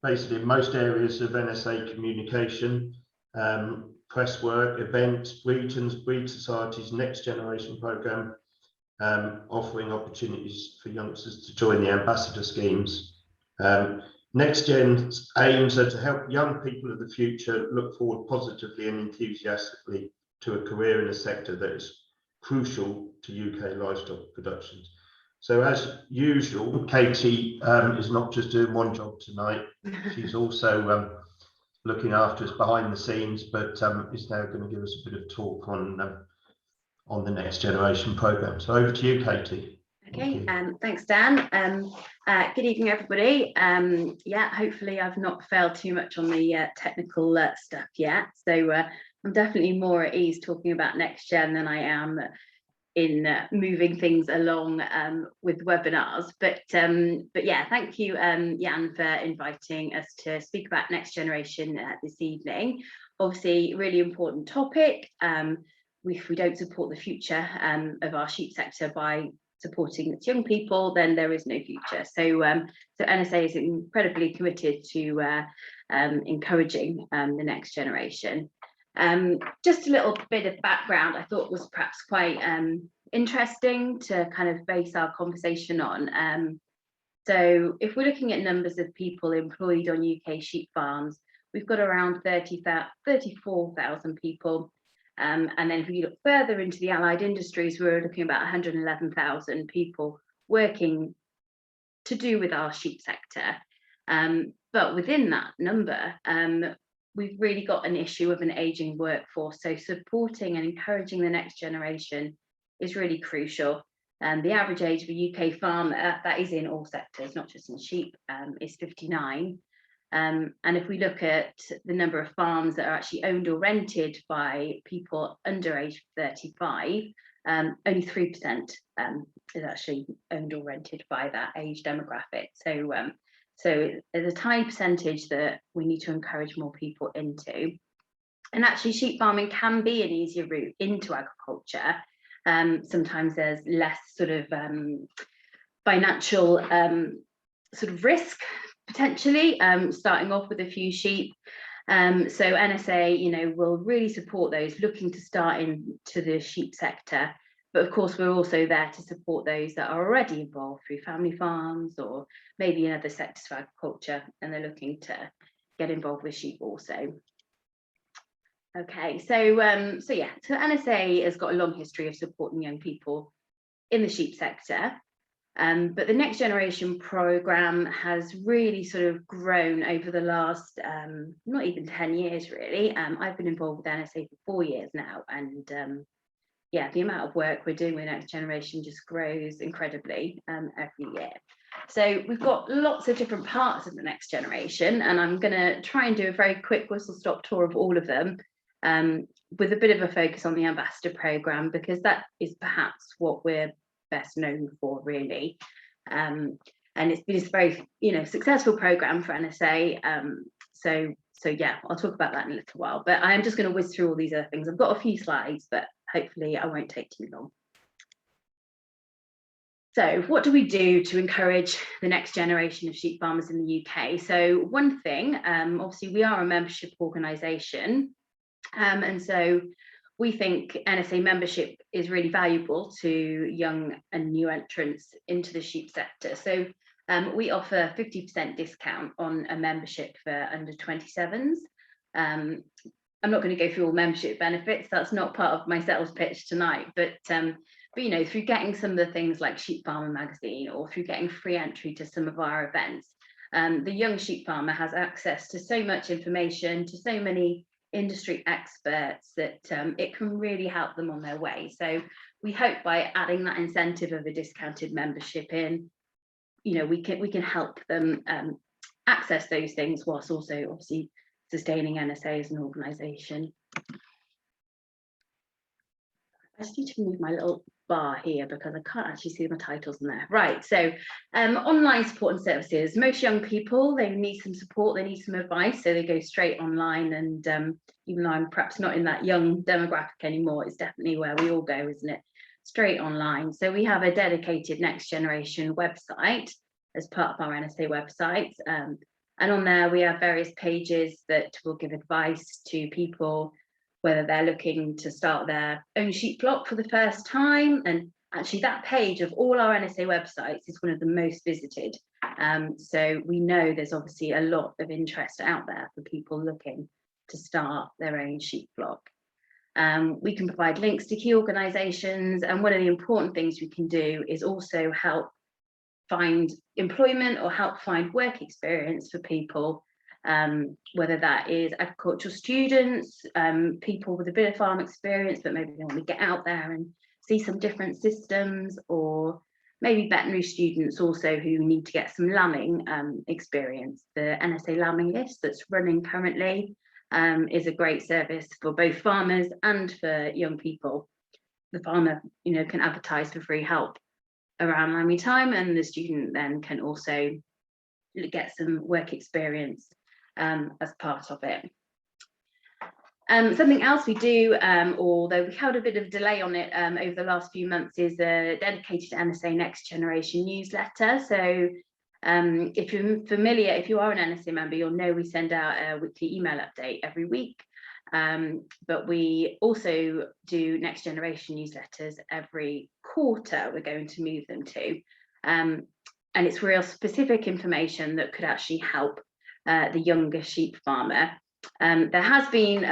basically in most areas of NSA communication, press work, events, regions, breed societies, Next Generation programme, offering opportunities for youngsters to join the ambassador schemes. Next Gen's aims are to help young people of the future look forward positively and enthusiastically to a career in a sector that is crucial to UK livestock productions. So as usual, Katie is not just doing one job tonight, she's also looking after us behind the scenes, but is now going to give us a bit of talk on the Next Generation programme. So over to you, Katie. Okay, thanks, Dan. Good evening, everybody. Yeah, hopefully I've not failed too much on the technical stuff yet. So I'm definitely more at ease talking about Next Gen than I am in moving things along with webinars. But yeah, thank you, Jan, for inviting us to speak about Next Generation this evening. Obviously, really important topic. If we don't support the future of our sheep sector by supporting its young people, then there is no future. So NSA is incredibly committed to encouraging the next generation. Just a little bit of background I thought was perhaps quite interesting to kind of base our conversation on. So if we're looking at numbers of people employed on UK sheep farms, we've got around 34,000 people. And then if we look further into the allied industries, we're looking about 111,000 people working to do with our sheep sector. But within that number, we've really got an issue of an aging workforce. So supporting and encouraging the next generation is really crucial. The average age of a UK farmer, that is in all sectors, not just in sheep, is 59. And if we look at the number of farms that are actually owned or rented by people under age 35, only 3% is actually owned or rented by that age demographic. So there's a tiny percentage that we need to encourage more people into. And actually sheep farming can be an easier route into agriculture. Sometimes there's less sort of financial sort of risk potentially, starting off with a few sheep. So NSA, you know, will really support those looking to start into the sheep sector. But of course, we're also there to support those that are already involved through family farms or maybe in other sectors of agriculture, and they're looking to get involved with sheep also. Okay, so NSA has got a long history of supporting young people in the sheep sector. But the Next Generation programme has really sort of grown over the last, not even 10 years really. I've been involved with NSA for 4 years now, and yeah, the amount of work we're doing with Next Generation just grows incredibly every year. So we've got lots of different parts of the Next Generation, and I'm going to try and do a very quick whistle-stop tour of all of them, with a bit of a focus on the Ambassador programme, because that is perhaps what we're best known for really, and it's been a very, you know, successful program for NSA. So yeah, I'll talk about that in a little while, but I am just going to whiz through all these other things. I've got a few slides, but hopefully I won't take too long. So what do we do to encourage the next generation of sheep farmers in the UK? So one thing, obviously we are a membership organisation, and so we think NSA membership is really valuable to young and new entrants into the sheep sector. So we offer 50% discount on a membership for under 27s. I'm not going to go through all membership benefits. That's not part of my sales pitch tonight. But you know, through getting some of the things like Sheep Farmer magazine, or through getting free entry to some of our events, the young sheep farmer has access to so much information, to so many industry experts, that it can really help them on their way. So we hope by adding that incentive of a discounted membership in, you know, we can help them access those things whilst also obviously sustaining NSA as an organisation. I just need to move my little bar here because I can't actually see my titles in there. Right, so online support and services. Most young people, they need some support, they need some advice, so they go straight online. And even though I'm perhaps not in that young demographic anymore, it's definitely where we all go, isn't it? Straight online. So we have a dedicated Next Generation website as part of our NSA website. And on there we have various pages that will give advice to people, whether they're looking to start their own sheep flock for the first time. And actually that page of all our NSA websites is one of the most visited. So we know there's obviously a lot of interest out there for people looking to start their own sheep flock. We can provide links to key organisations, and one of the important things we can do is also help find employment or help find work experience for people, whether that is agricultural students, people with a bit of farm experience but maybe they want to get out there and see some different systems, or maybe veterinary students also who need to get some lambing experience. The NSA lambing list that's running currently is a great service for both farmers and for young people. The farmer, you know, can advertise for free help around lambing time, and the student then can also get some work experience as part of it. Something else we do, although we had a bit of delay on it over the last few months, is a dedicated NSA Next Generation newsletter. So if you're familiar, if you are an NSA member, you'll know we send out a weekly email update every week. But we also do Next Generation newsletters every quarter. We're going to move them to, and it's real specific information that could actually help the younger sheep farmer. There has been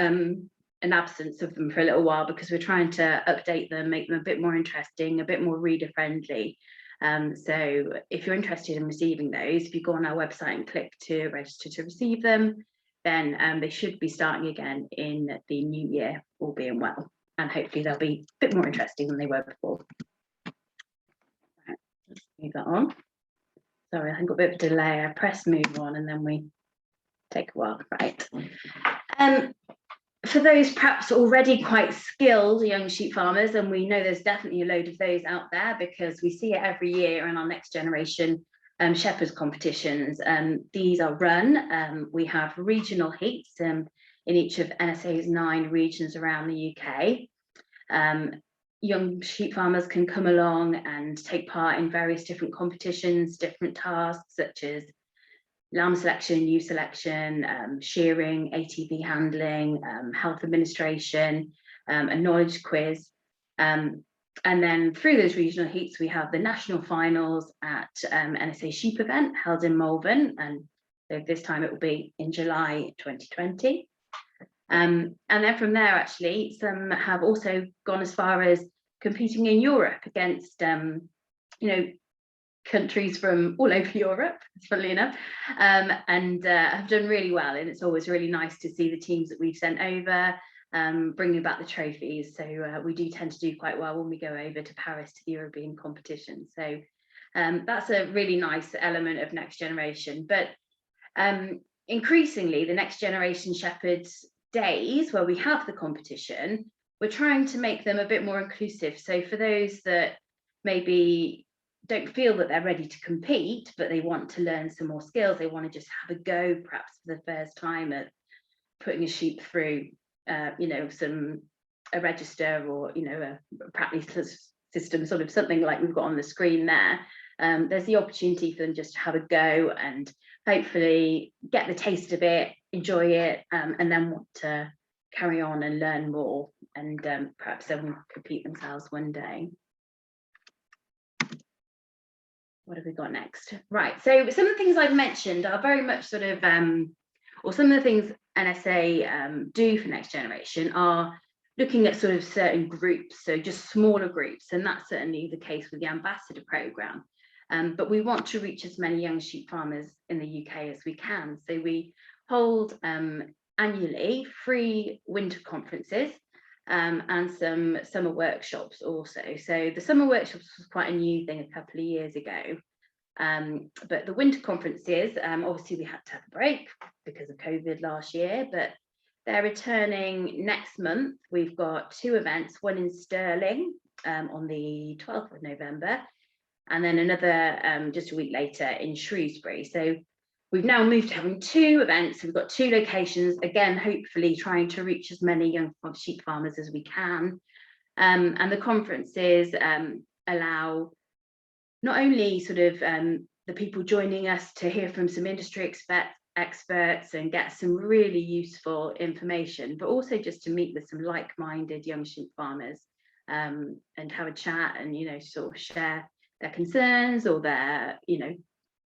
an absence of them for a little while because we're trying to update them, make them a bit more interesting, a bit more reader friendly. So if you're interested in receiving those, if you go on our website and click to register to receive them, then they should be starting again in the new year, all being well. and hopefully they'll be a bit more interesting than they were before. Right, let's move that on. Sorry, I think got a bit of a delay. I press move on and then we take a while. Right. For those perhaps already quite skilled young sheep farmers, and we know there's definitely a load of those out there because we see it every year in our next generation shepherds competitions. These are run. We have regional heats in each of NSA's 9 regions around the UK. Young sheep farmers can come along and take part in various different competitions, different tasks such as lamb selection, ewe selection, shearing, ATV handling, health administration, a knowledge quiz. And then through those regional heats, we have the national finals at NSA SHWAP event held in Malvern. And so this time it will be in July 2020. And then from there, actually, some have also gone as far as competing in Europe against, you know, countries from all over Europe, funnily enough, and have done really well. And it's always really nice to see the teams that we've sent over bringing back the trophies. So we do tend to do quite well when we go over to Paris to the European competition. So that's a really nice element of Next Generation. But increasingly, the Next Generation Shepherds days where we have the competition, we're trying to make them a bit more inclusive. So for those that maybe don't feel that they're ready to compete, but they want to learn some more skills, they want to just have a go perhaps for the first time at putting a sheep through you know, a register, or you know, a practice system, sort of something like we've got on the screen there. There's the opportunity for them just to have a go and hopefully get the taste of it, enjoy it, and then want to carry on and learn more, and perhaps they will compete themselves one day. What have we got next? Right, so some of the things I've mentioned are very much sort of, or some of the things NSA do for Next Generation are looking at sort of certain groups, so just smaller groups, and that's certainly the case with the Ambassador Programme. But we want to reach as many young sheep farmers in the UK as we can. So we hold annually free winter conferences and some summer workshops also. So the summer workshops was quite a new thing a couple of years ago. But the winter conferences, obviously we had to have a break because of COVID last year, but they're returning next month. We've got 2 events, one in Stirling on the 12th of November, and then another just a week later in Shrewsbury. So we've now moved to having 2 events. We've got 2 locations, again, hopefully trying to reach as many young sheep farmers as we can. And the conferences allow not only sort of the people joining us to hear from some industry experts and get some really useful information, but also just to meet with some like-minded young sheep farmers and have a chat and, you know, sort of share their concerns or their, you know,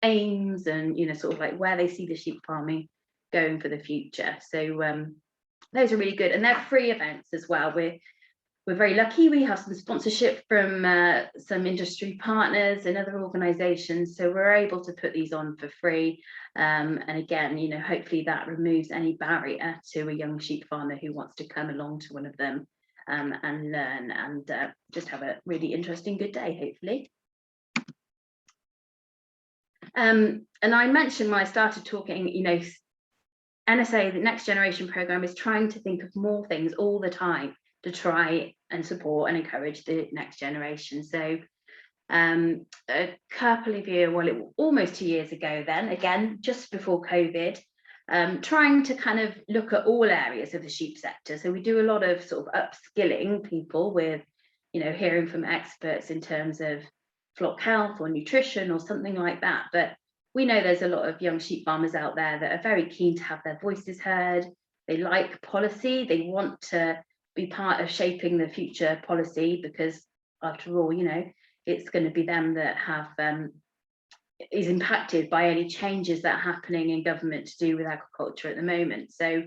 aims and, you know, sort of like where they see the sheep farming going for the future. So those are really good, and they're free events as well. We're very lucky. We have some sponsorship from some industry partners and other organisations, so we're able to put these on for free. And again, you know, hopefully that removes any barrier to a young sheep farmer who wants to come along to one of them and learn and just have a really interesting, good day, hopefully. And I mentioned when I started talking, you know, NSA, the Next Generation Programme, is trying to think of more things all the time to try and support and encourage the next generation. So a couple of years, well, it was almost 2 years ago then, again, just before COVID, trying to kind of look at all areas of the sheep sector. So we do a lot of sort of upskilling people with, you know, hearing from experts in terms of flock health or nutrition or something like that. But we know there's a lot of young sheep farmers out there that are very keen to have their voices heard. They like policy, they want to be part of shaping the future policy, because after all, you know, it's going to be them that have is impacted by any changes that are happening in government to do with agriculture at the moment. So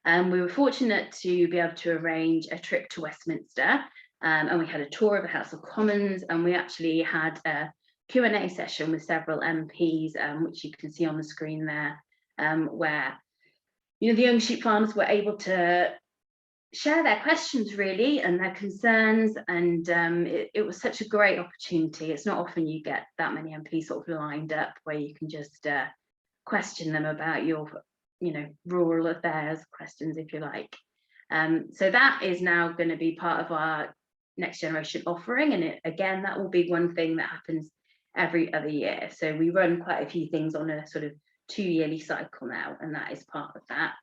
we were fortunate to be able to arrange a trip to Westminster, and we had a tour of the House of Commons, and we actually had a Q&A session with several MPs, which you can see on the screen there, where, you know, the young sheep farmers were able to share their questions really and their concerns, and it was such a great opportunity. It's not often you get that many MPs sort of lined up where you can just question them about your, you know, rural affairs questions, if you like. So that is now going to be part of our next generation offering, and again, that will be one thing that happens every other year. So we run quite a few things on a sort of 2-yearly cycle now, and that is part of that.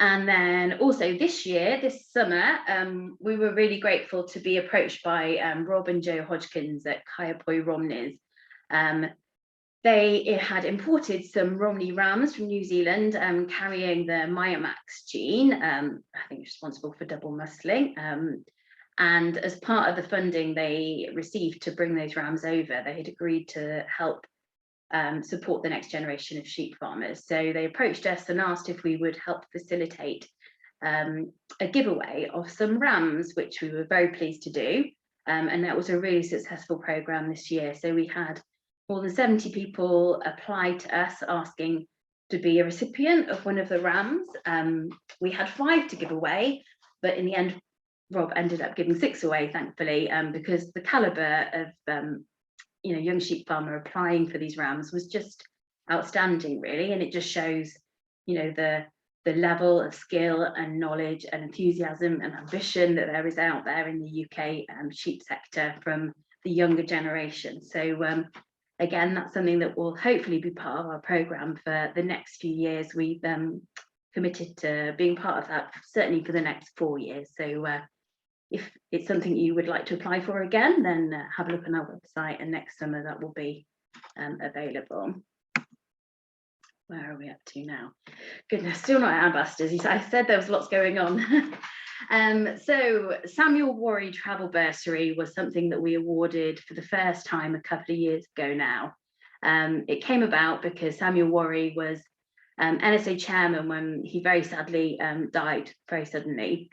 And then also this year, this summer, we were really grateful to be approached by Rob and Joe Hodgkins at Kaiapoi Romneys. They had imported some Romney rams from New Zealand, carrying the Myamax gene, I think responsible for double muscling. And as part of the funding they received to bring those rams over, they had agreed to help support the next generation of sheep farmers. So they approached us and asked if we would help facilitate a giveaway of some rams, which we were very pleased to do. And that was a really successful program this year. So we had more than 70 people apply to us asking to be a recipient of one of the rams. We had 5 to give away, but in the end, Rob ended up giving 6 away, thankfully, because the caliber of you know, young sheep farmer applying for these rams was just outstanding, really, and it just shows, you know, the level of skill and knowledge and enthusiasm and ambition that there is out there in the UK sheep sector from the younger generation. So again, that's something that will hopefully be part of our programme for the next few years. We've committed to being part of that, certainly for the next 4 years. So if it's something you would like to apply for again, then have a look on our website, and next summer that will be available. Where are we up to now? Goodness, still not ambassadors. I said there was lots going on. So Samuel Worry Travel Bursary was something that we awarded for the first time a couple of years ago now. It came about because Samuel Worry was NSA chairman when he very sadly died very suddenly.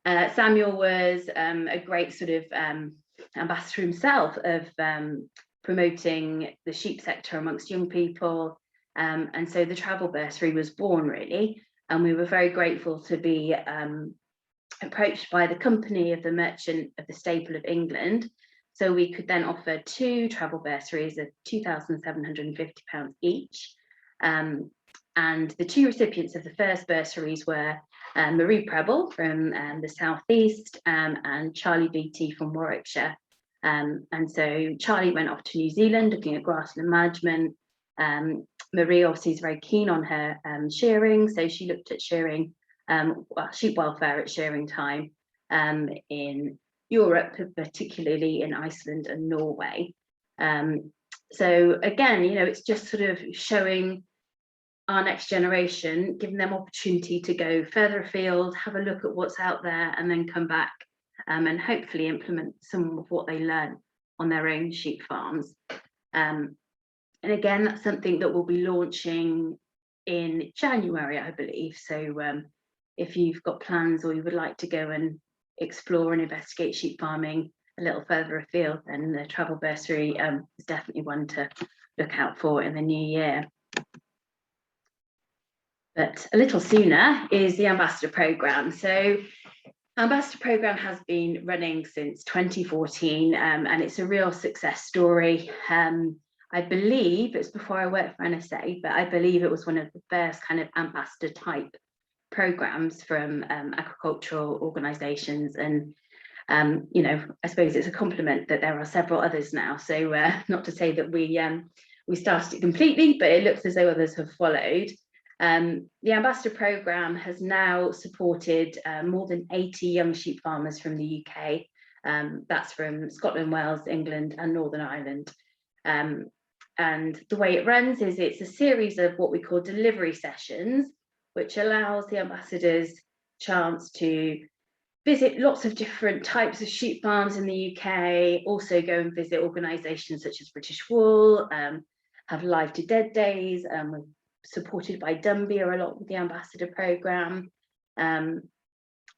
Samuel was a great sort of ambassador himself of promoting the sheep sector amongst young people, and so the travel bursary was born, really, and we were very grateful to be approached by the company of the Merchant of the Staple of England, so we could then offer 2 travel bursaries of £2,750 each, and the 2 recipients of the first bursaries were Marie Preble from the southeast and Charlie Beattie from Warwickshire. And so Charlie went off to New Zealand looking at grassland management. Marie obviously is very keen on her shearing, so she looked at shearing, sheep welfare at shearing time in Europe, particularly in Iceland and Norway. So again, you know, it's just sort of showing our next generation, giving them opportunity to go further afield, have a look at what's out there, and then come back and hopefully implement some of what they learn on their own sheep farms. And again, that's something that we'll be launching in January, I believe. So if you've got plans or you would like to go and explore and investigate sheep farming a little further afield, then the travel bursary is definitely one to look out for in the new year. But a little sooner is the Ambassador Programme. So Ambassador Programme has been running since 2014 and it's a real success story. I believe it's before I worked for NSA, but I believe it was one of the first kind of ambassador type programs from agricultural organisations, and you know, I suppose it's a compliment that there are several others now. So not to say that we started it completely, but it looks as though others have followed. The Ambassador Programme has now supported more than 80 young sheep farmers from the UK. That's from Scotland, Wales, England and Northern Ireland. And the way it runs is it's a series of what we call delivery sessions, which allows the ambassadors chance to visit lots of different types of sheep farms in the UK, also go and visit organisations such as British Wool, have Live to Dead days, we're supported by Dumbia a lot with the Ambassador Programme. And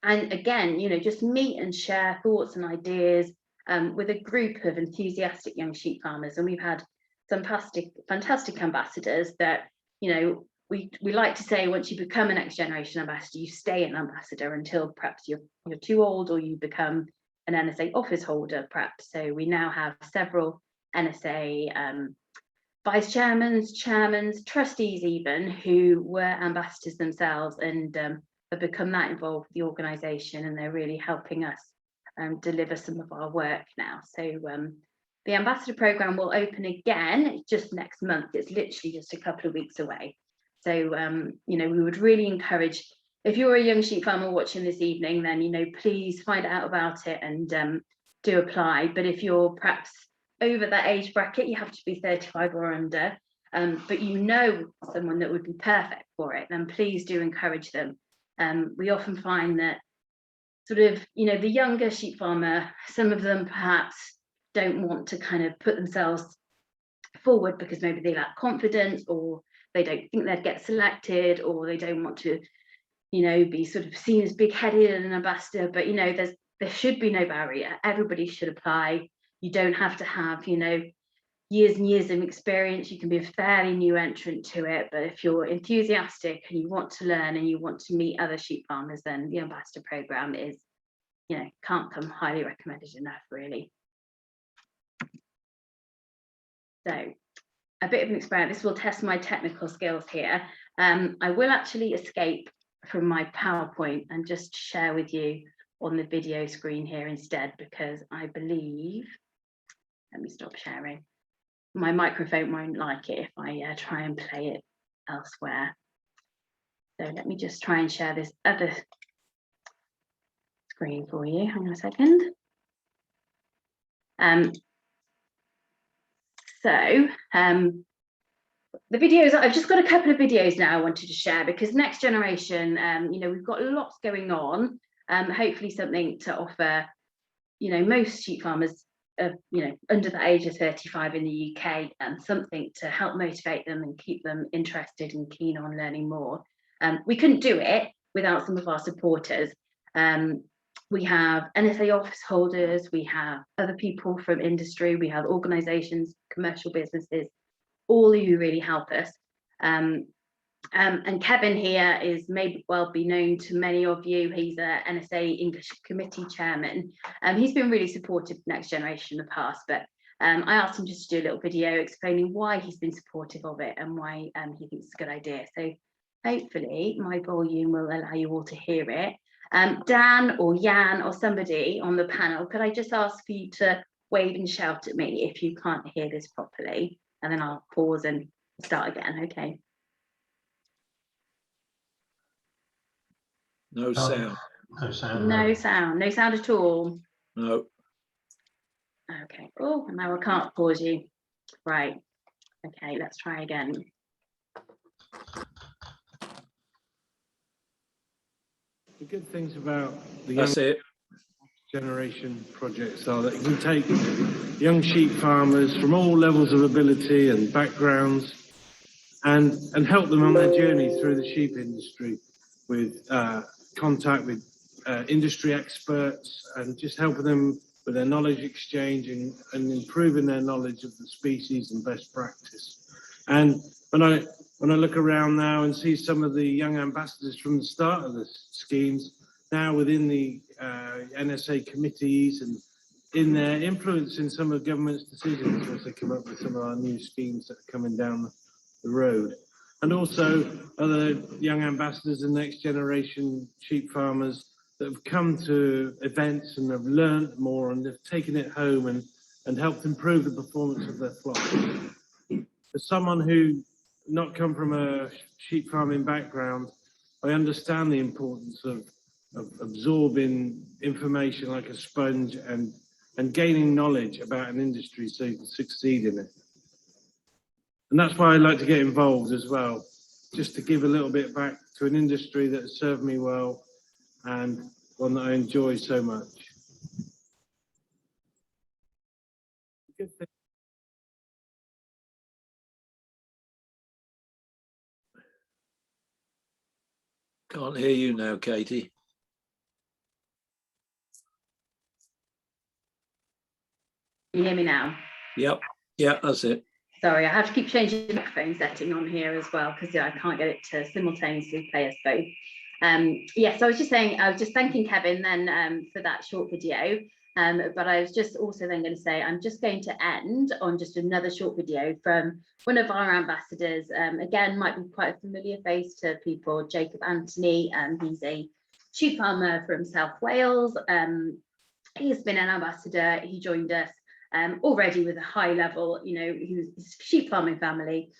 again, you know, just meet and share thoughts and ideas with a group of enthusiastic young sheep farmers. And we've had some fantastic ambassadors that, you know, we like to say once you become a next generation ambassador, you stay an ambassador until perhaps you're too old or you become an NSA office holder, perhaps. So we now have several NSA vice chairmen, trustees even, who were ambassadors themselves and have become that involved with the organisation, and they're really helping us deliver some of our work now. So the ambassador programme will open again just next month. It's literally just a couple of weeks away. So, you know, we would really encourage, if you're a young sheep farmer watching this evening, then, you know, please find out about it and do apply. But if you're perhaps over that age bracket, you have to be 35 or under, but you know someone that would be perfect for it, then please do encourage them. We often find that sort of, you know, the younger sheep farmer, some of them perhaps don't want to kind of put themselves forward because maybe they lack confidence, or they don't think they'd get selected, or they don't want to, you know, be sort of seen as big-headed and an ambassador. But, you know, there should be no barrier. Everybody should apply. You don't have to have, you know, years and years of experience. You can be a fairly new entrant to it, but if you're enthusiastic and you want to learn and you want to meet other sheep farmers, then the ambassador program is, you know, can't come highly recommended enough, really. So a bit of an experiment. This will test my technical skills here. I will actually escape from my PowerPoint and just share with you on the video screen here instead, because I believe, let me stop sharing. My microphone won't like it if I try and play it elsewhere. So let me just try and share this other screen for you. Hang on a second. The videos, I've just got a couple of videos now I wanted to share, because next generation, you know, we've got lots going on. Hopefully something to offer, you know, most sheep farmers, you know, under the age of 35 in the UK, and something to help motivate them and keep them interested and keen on learning more. We couldn't do it without some of our supporters. We have NSA office holders, we have other people from industry, we have organisations, commercial businesses, all who really help us. And Kevin here may well be known to many of you. He's a NSA English Committee Chairman. He's been really supportive of Next Generation in the past, but I asked him just to do a little video explaining why he's been supportive of it and why he thinks it's a good idea. So hopefully my volume will allow you all to hear it. Dan or Jan or somebody on the panel, could I just ask for you to wave and shout at me if you can't hear this properly, and then I'll pause and start again, okay? No sound. No sound. No sound, no sound at all. No. Okay. Oh, now I can't pause you. Right. Okay, let's try again. The good things about the That's young it. generation projects are that you can take young sheep farmers from all levels of ability and backgrounds and help them on their journey through the sheep industry with contact with industry experts, and just helping them with their knowledge exchange and improving their knowledge of the species and best practice. And when I look around now and see some of the young ambassadors from the start of the schemes now within the NSA committees and in their influence in some of government's decisions as they come up with some of our new schemes that are coming down the road. And also other young ambassadors and next generation sheep farmers that have come to events and have learned more and have taken it home and helped improve the performance of their flock. For someone who not come from a sheep farming background, I understand the importance of absorbing information like a sponge and gaining knowledge about an industry so you can succeed in it. And that's why I like to get involved as well, just to give a little bit back to an industry that has served me well and one that I enjoy so much. Can't hear you now, Katie. Can you hear me now? Yep. Yeah, that's it. Sorry, I have to keep changing the microphone setting on here as well because I can't get it to simultaneously play us both. Yes, I was just saying, I was just thanking Kevin then for that short video. But I was just also then going to say, I'm just going to end on just another short video from one of our ambassadors. Again, might be quite a familiar face to people, Jacob Anthony. He's a sheep farmer from South Wales. He's been an ambassador. He joined us already with a high level, you know, he was sheep farming family,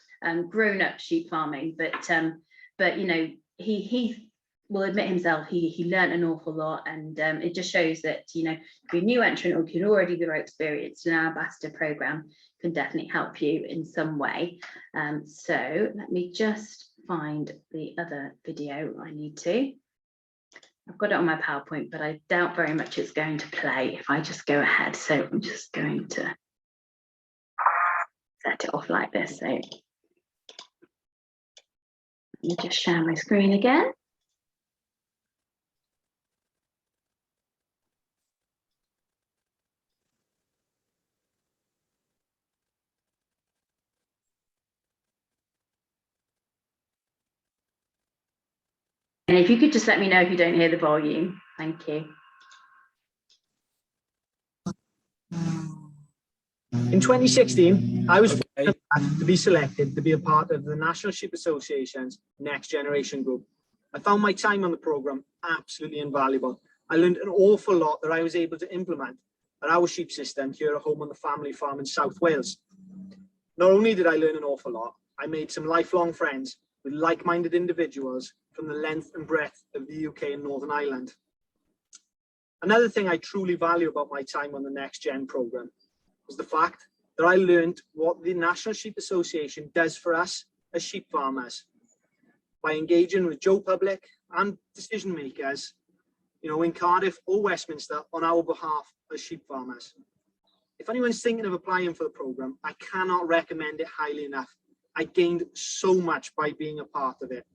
grown up sheep farming, but you know, he will admit himself, he learned an awful lot, and it just shows that, you know, if you're a new entrant or can already be very experienced, an ambassador program can definitely help you in some way. So let me just find the other video I need to. I've got it on my PowerPoint, but I doubt very much it's going to play if I just go ahead. So I'm just going to set it off like this. So let me just share my screen again. And if you could just let me know if you don't hear the volume. Thank you. In 2016, I was fortunate to be selected to be a part of the National Sheep Association's Next Generation Group. I found my time on the programme absolutely invaluable. I learned an awful lot that I was able to implement at our sheep system here at home on the family farm in South Wales. Not only did I learn an awful lot, I made some lifelong friends with like-minded individuals from the length and breadth of the UK and Northern Ireland. Another thing I truly value about my time on the Next Gen programme was the fact that I learned what the National Sheep Association does for us as sheep farmers by engaging with Joe Public and decision makers, you know, in Cardiff or Westminster on our behalf as sheep farmers. If anyone's thinking of applying for the programme, I cannot recommend it highly enough. I gained so much by being a part of it.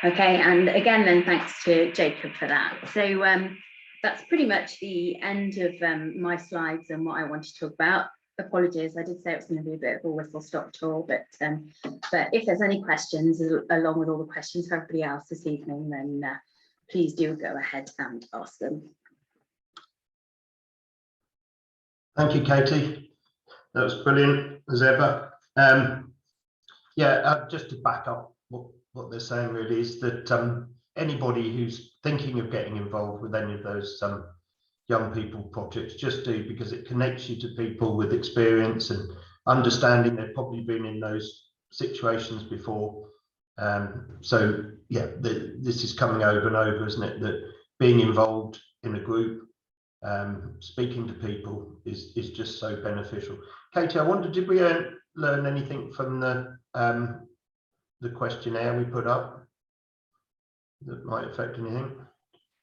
Okay, and again, then thanks to Jacob for that. So that's pretty much the end of my slides and what I wanted to talk about. Apologies, I did say it was going to be a bit of a whistle-stop tour, but if there's any questions along with all the questions for everybody else this evening, then please do go ahead and ask them. Thank you, Katie. That was brilliant as ever. Just to back up what they're saying really is that anybody who's thinking of getting involved with any of those young people projects, just do, because it connects you to people with experience and understanding. They've probably been in those situations before. So yeah, this is coming over and over, isn't it? That being involved in a group, speaking to people is just so beneficial. Katie, I wondered, did we learn anything from the questionnaire we put up that might affect anything?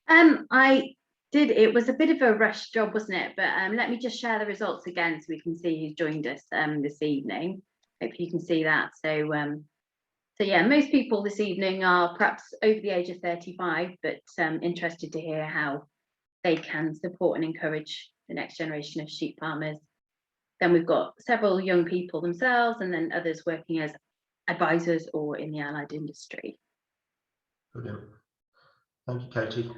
I did. It was a bit of a rush job, wasn't it? But let me just share the results again so we can see who's joined us this evening. Hope you can see that. So yeah, most people this evening are perhaps over the age of 35, but interested to hear how they can support and encourage the next generation of sheep farmers. Then we've got several young people themselves, and then others working as advisors or in the allied industry. Brilliant. Thank you, Katie.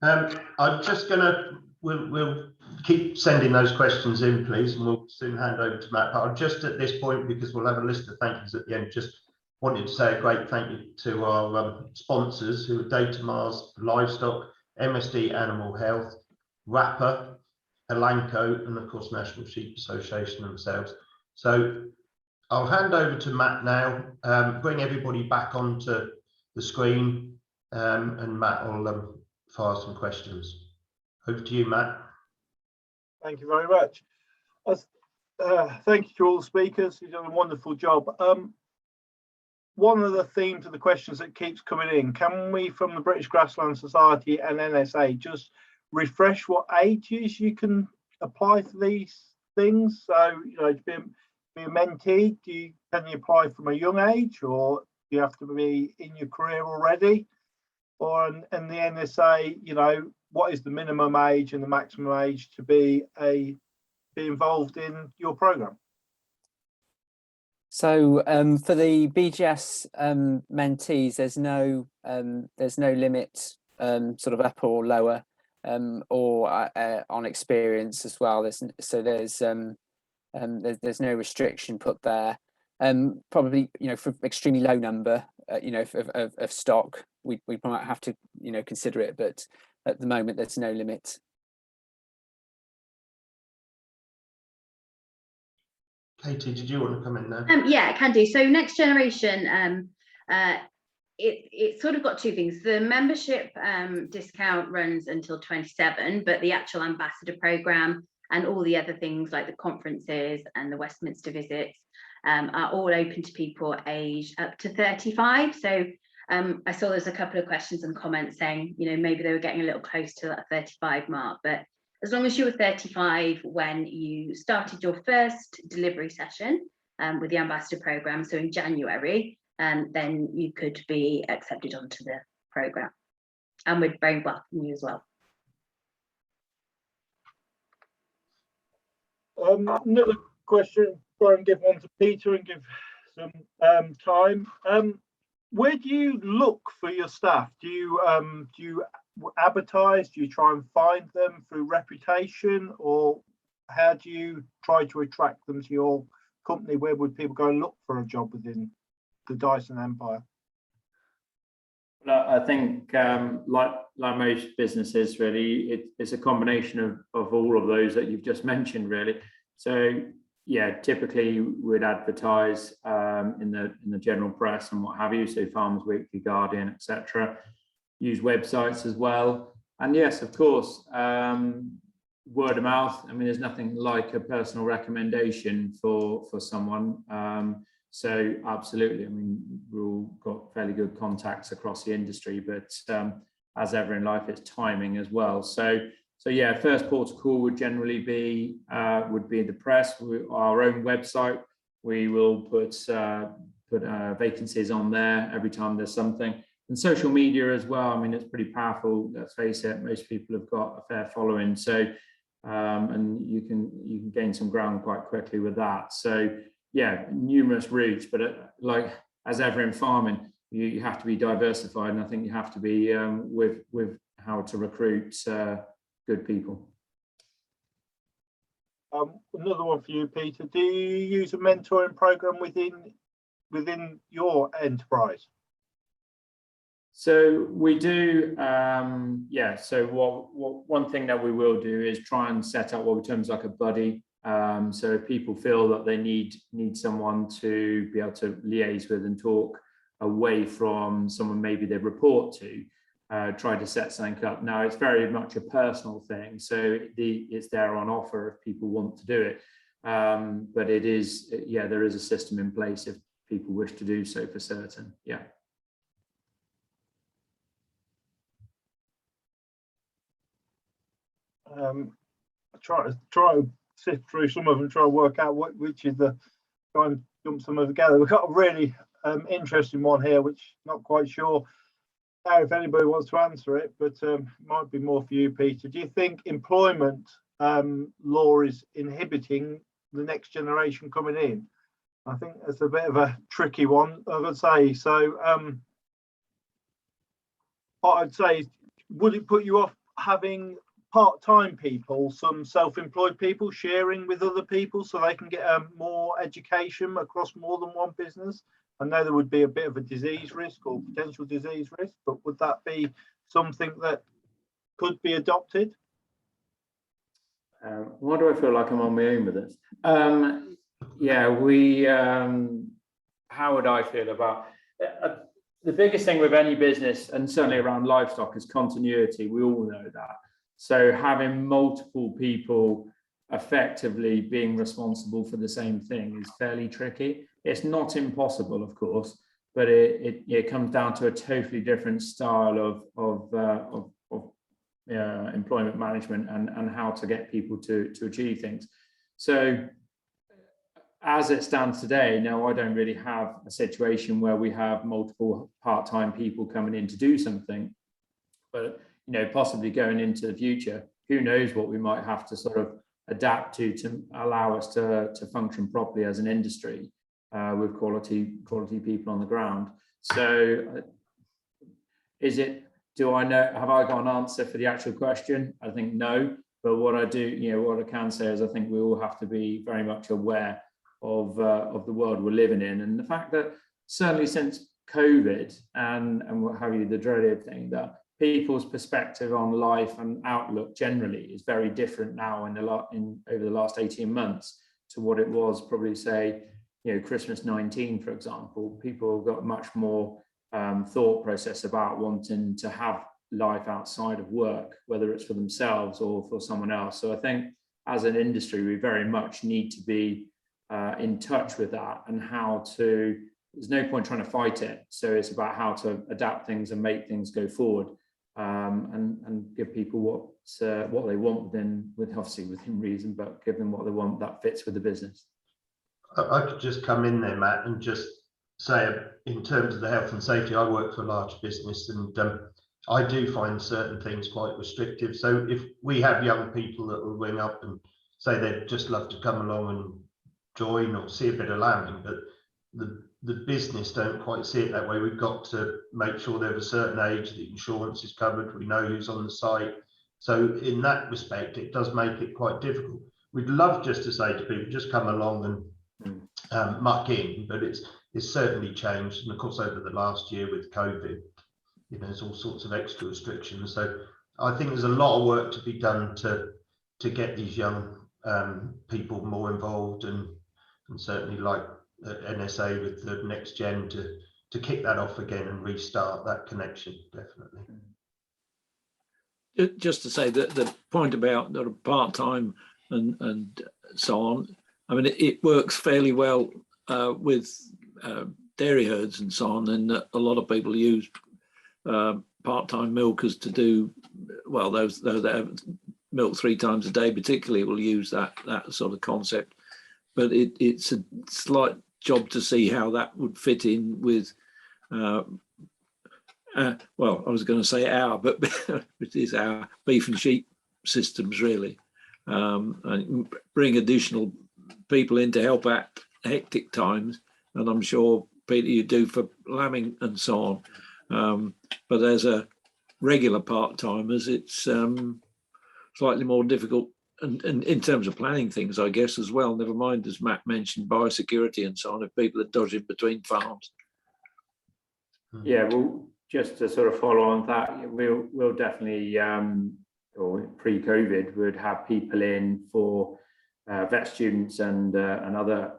I'm just gonna, we'll keep sending those questions in, please, and we'll soon hand over to Matt. But just at this point, because we'll have a list of thank yous at the end, just wanted to say a great thank you to our sponsors, who are Data Mars Livestock, MSD Animal Health, Rapper, Elanco, and of course National Sheep Association themselves. So I'll hand over to Matt now, bring everybody back onto the screen, and Matt will fire some questions. Over to you, Matt. Thank you very much. Thank you to all the speakers. You've done a wonderful job. One of the themes of the questions that keeps coming in, can we, from the British Grassland Society and NSA, just refresh what ages you can apply for these things? So, you know, to be a mentee, can you apply from a young age, or do you have to be in your career already? and the NSA, you know, what is the minimum age and the maximum age to be involved in your program? So for the BGS mentees, there's no limit sort of upper or lower or on experience as well. There's no restriction put there. Probably, you know, for extremely low number, you know, of stock, we might have to, you know, consider it, but at the moment there's no limit. Katie, did you want to come in now? Yeah, I can do. So next generation, it sort of got two things. The membership discount runs until 27, but the actual ambassador program and all the other things like the conferences and the Westminster visits are all open to people aged up to 35. So I saw there's a couple of questions and comments saying, you know, maybe they were getting a little close to that 35 mark, but as long as you were 35 when you started your first delivery session with the ambassador program, so in January, then you could be accepted onto the program, and we'd very welcome you as well. Another question, try and give one to Peter and give some time. Where do you look for your staff? Do you advertise? Do you try and find them through reputation, or how do you try to attract them to your company? Where would people go and look for a job within the Dyson empire? Well, I think like most businesses, really, it's a combination of all of those that you've just mentioned, really. So yeah, typically we'd advertise in the general press and what have you, so Farmers Weekly, Guardian, etc. Use websites as well, and yes, of course, word of mouth. I mean, there's nothing like a personal recommendation for someone. So absolutely, I mean, we've all got fairly good contacts across the industry, but as ever in life, it's timing as well. So yeah, first port of call would generally be the press, our own website. We will put vacancies on there every time there's something, and social media as well. I mean, it's pretty powerful. Let's face it, most people have got a fair following, so and you can gain some ground quite quickly with that. So yeah, numerous routes, but like as ever in farming, you have to be diversified, and I think you have to be with how to recruit good people. Another one for you, Peter. Do you use a mentoring program within your enterprise? So we do, yeah. So one thing that we will do is try and set up what we term as like a buddy. So if people feel that they need someone to be able to liaise with and talk away from someone maybe they report to, try to set something up. Now it's very much a personal thing, so it's there on offer if people want to do it. But it is, yeah, there is a system in place if people wish to do so for certain. Yeah. Try to sift through some of them, try to work out which is the, try and jump some of them together. We've got a really interesting one here, which not quite sure if anybody wants to answer it, but might be more for you, Peter. Do you think employment law is inhibiting the next generation coming in? I think that's a bit of a tricky one, I would say. So I'd say, would it put you off having part-time people, some self-employed people sharing with other people so they can get more education across more than one business? I know there would be a bit of a disease risk or potential disease risk, but would that be something that could be adopted? Why do I feel like I'm on my own with this? Yeah, we, how would I feel about the biggest thing with any business, and certainly around livestock, is continuity. We all know that. So having multiple people effectively being responsible for the same thing is fairly tricky. It's not impossible, of course, but it comes down to a totally different style of employment management and how to get people to achieve things. So as it stands today, no, I don't really have a situation where we have multiple part-time people coming in to do something. But possibly going into the future, who knows what we might have to sort of adapt to allow us to function properly as an industry with quality people on the ground. So do I know, have I got an answer for the actual question? I think no, but what I do, what I can say is I think we all have to be very much aware of the world we're living in, and the fact that certainly since COVID and what have you, the dreaded thing, that people's perspective on life and outlook generally is very different now over the last 18 months to what it was probably, say, Christmas 19, for example. People have got much more thought process about wanting to have life outside of work, whether it's for themselves or for someone else. So I think as an industry, we very much need to be in touch with that, and how to, there's no point trying to fight it. So it's about how to adapt things and make things go forward, and give people what they want obviously within reason, but give them what they want that fits with the business. I could just come in there, Matt, and just say, in terms of the health and safety, I work for a large business, and I do find certain things quite restrictive. So if we have young people that will ring up and say they'd just love to come along and join or see a bit of lambing, but the business don't quite see it that way. We've got to make sure they're of a certain age, the insurance is covered, we know who's on the site. So in that respect, it does make it quite difficult. We'd love just to say to people, just come along and muck in, but it's certainly changed. And of course, over the last year with COVID, there's all sorts of extra restrictions. So I think there's a lot of work to be done to get these young people more involved, and certainly like NSA with the next gen to kick that off again and restart that connection, definitely. Just to say that the point about part-time and so on, I mean, it works fairly well with dairy herds and so on, and a lot of people use part-time milkers to do, well, those that have milk 3 times a day particularly will use that sort of concept. But it's a slight job to see how that would fit in with, well, I was going to say but it is our beef and sheep systems, really. And bring additional people in to help at hectic times, and I'm sure, Peter, you do for lambing and so on. But as a regular part-timers, it's slightly more difficult, and in terms of planning things, I guess, as well. Never mind, as Matt mentioned, biosecurity and so on, if people are dodging between farms. Yeah, well, just to sort of follow on that, we'll definitely, or pre-COVID, would have people in for vet students and other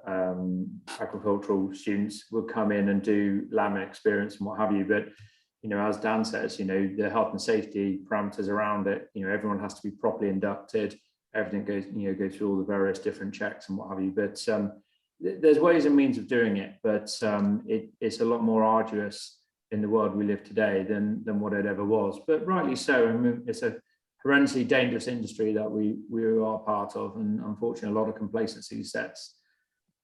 agricultural students would come in and do lambing experience and what have you. But as Dan says, the health and safety parameters around it, everyone has to be properly inducted. Everything goes through all the various different checks and what have you. But there's ways and means of doing it, but it's a lot more arduous in the world we live today than what it ever was. But rightly so. I mean, it's a horrendously dangerous industry that we are part of, and unfortunately, a lot of complacency sets.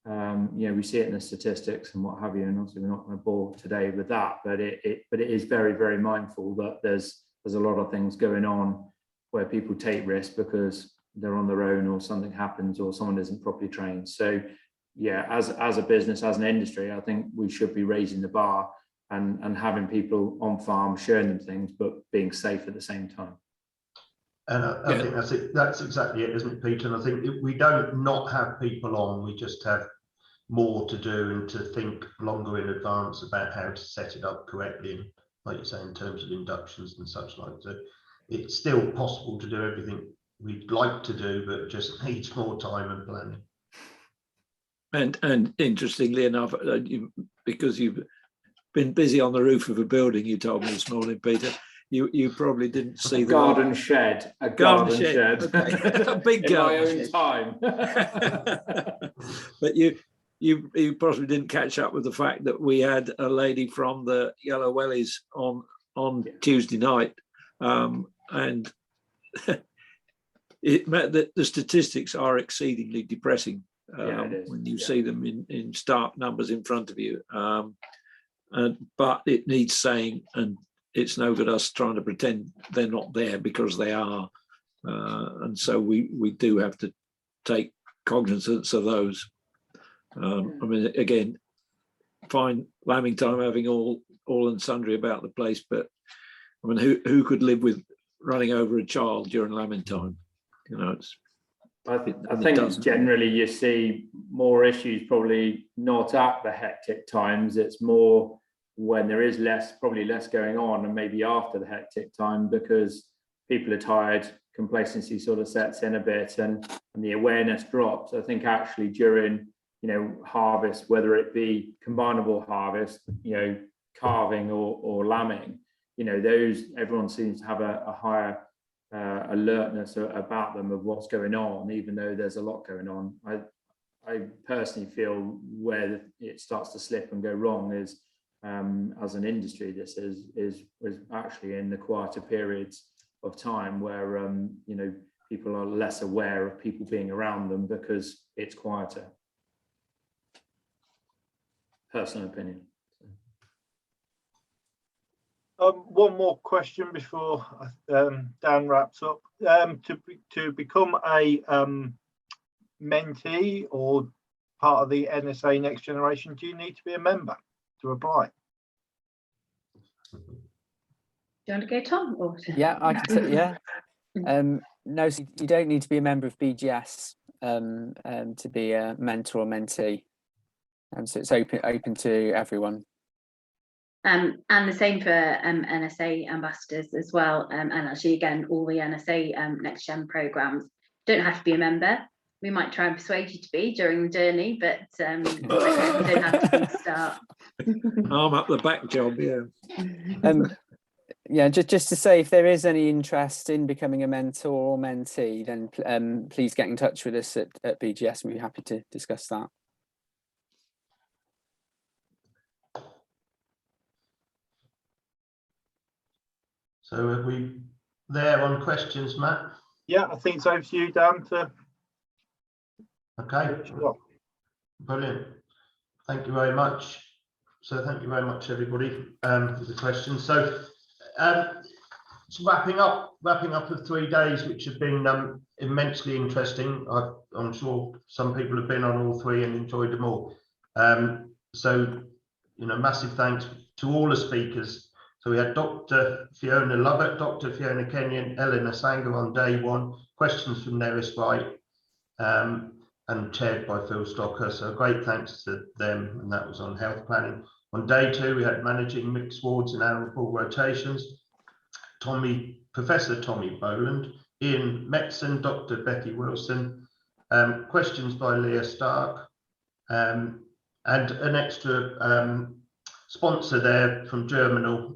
We see it in the statistics and what have you, and obviously we're not going to bore today with that. But it is very, very mindful that there's a lot of things going on where people take risks because they're on their own, or something happens, or someone isn't properly trained. So yeah, as a business, as an industry, I think we should be raising the bar and having people on farm, showing them things, but being safe at the same time. And I think that's it. That's exactly it, isn't it, Peter? And I think we don't not have people on, we just have more to do and to think longer in advance about how to set it up correctly, and like you say, in terms of inductions and such like. So it's still possible to do everything we'd like to do, but it just needs more time and planning. And interestingly enough, because you've been busy on the roof of a building, you told me this morning, Peter, you probably didn't see the garden shed. A garden shed. Okay. A big garden in my own time. But you possibly didn't catch up with the fact that we had a lady from the Yellow Wellies on Tuesday night, and the statistics are exceedingly depressing when you see them in stark numbers in front of you. But it needs saying, and it's no good us trying to pretend they're not there, because they are. And so we do have to take cognizance of those. I mean, again, fine lambing time having all and sundry about the place, but I mean, who could live with running over a child during lambing time? You know, it's. I think generally you see more issues probably not at the hectic times. It's more when there is probably less going on, and maybe after the hectic time, because people are tired, complacency sort of sets in a bit, and the awareness drops. I think actually during, you know, harvest, whether it be combinable harvest, you know, calving or lambing, you know, those, everyone seems to have a higher alertness about them of what's going on, even though there's a lot going on. I personally feel where it starts to slip and go wrong is, as an industry, this is actually in the quieter periods of time where you know, people are less aware of people being around them because it's quieter. Personal opinion. One more question before Dan wraps up. To become a mentee or part of the NSA Next Generation, do you need to be a member to apply? Do you want to go, Tom? Or... Yeah, I can. Yeah. No, so you don't need to be a member of BGS to be a mentor or mentee. So it's open to everyone. And the same for NSA ambassadors as well. And actually, again, all the NSA Next Gen programs don't have to be a member. We might try and persuade you to be during the journey, but you don't have to from the start. Arm up the back job, yeah. Yeah, just to say, if there is any interest in becoming a mentor or mentee, then please get in touch with us at BGS. We'd be happy to discuss that. So are we there on questions, Matt? Yeah, I think it's over to you, Dan. Okay, brilliant. Thank you very much. So thank you very much, everybody, for the questions. So it's wrapping up of 3 days, which have been immensely interesting. I'm sure some people have been on all 3 and enjoyed them all. So, you know, massive thanks to all the speakers. So we had Dr. Fiona Lovett, Dr. Fiona Kenyon, Eleanor Sanger on day 1, questions from Neris Wright, and chaired by Phil Stocker. So great thanks to them, and that was on health planning. On day 2, we had managing mixed wards and animal rotations. Professor Tommy Boland, Ian Metzen, Dr. Becky Wilson, questions by Leah Stark, and an extra sponsor there from Germinal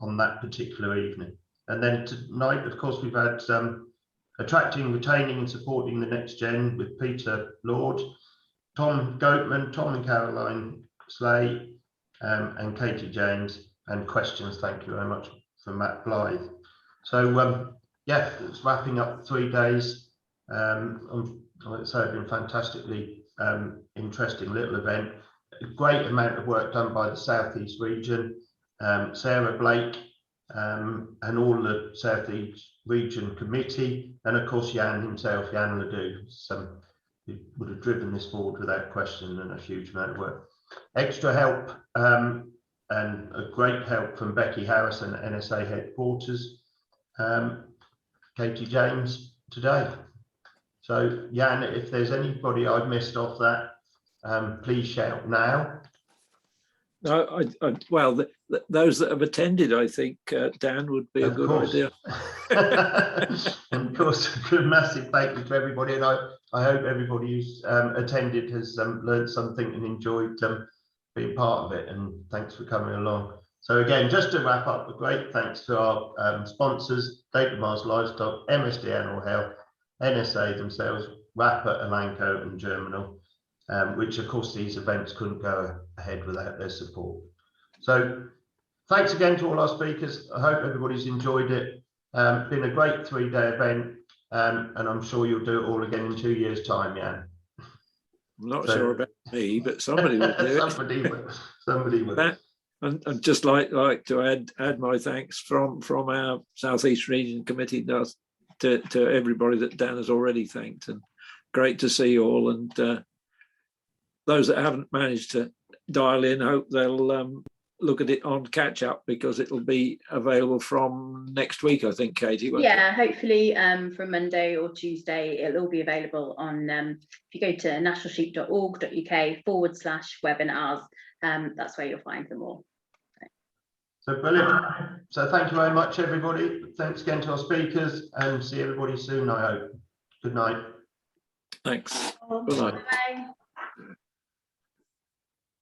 on that particular evening. And then tonight, of course, we've had attracting, retaining and supporting the next gen with Peter Lord, Tom Goatman, Tom and Caroline Slay, and Katie James, and questions, thank you very much, from Matt Blythe. So yeah, it's wrapping up 3 days. Like I say, it's been fantastically interesting little event. A great amount of work done by the Southeast region, Sarah Blake, and all the Southeast region committee, and of course Jan himself, Jan Ledoux, who would have driven this forward without question, and a huge amount of work. Extra help and a great help from Becky Harrison at NSA headquarters, Katie James today. So Jan, if there's anybody I've missed off that, please shout now. No, well, those that have attended, I think, Dan, would be a good idea. And of course, a good massive thank you to everybody, and I hope everybody who's attended has learned something and enjoyed being part of it, and thanks for coming along. So again, just to wrap up, a great thanks to our sponsors, Data Mars Livestock, MSD Animal Health, NSA themselves, Rapper, Elanco and Germinal, which of course these events couldn't go ahead without their support. So thanks again to all our speakers. I hope everybody's enjoyed it. Been a great 3-day event, and I'm sure you'll do it all again in 2 years' time, Jan. I'm not sure about me, but somebody will do it. Somebody will. And I'd just like to add my thanks from our South East Region Committee does to everybody that Dan has already thanked, and great to see you all. And those that haven't managed to dial in, hope they'll look at it on catch up, because it'll be available from next week, I think, Katie. Yeah, hopefully from Monday or Tuesday it'll all be available on if you go to nationalsheep.org.uk/webinars, that's where you'll find them all. So brilliant. So thank you very much, everybody. Thanks again to our speakers, and see everybody soon, I hope. Good night. Thanks. Good Good night. Bye.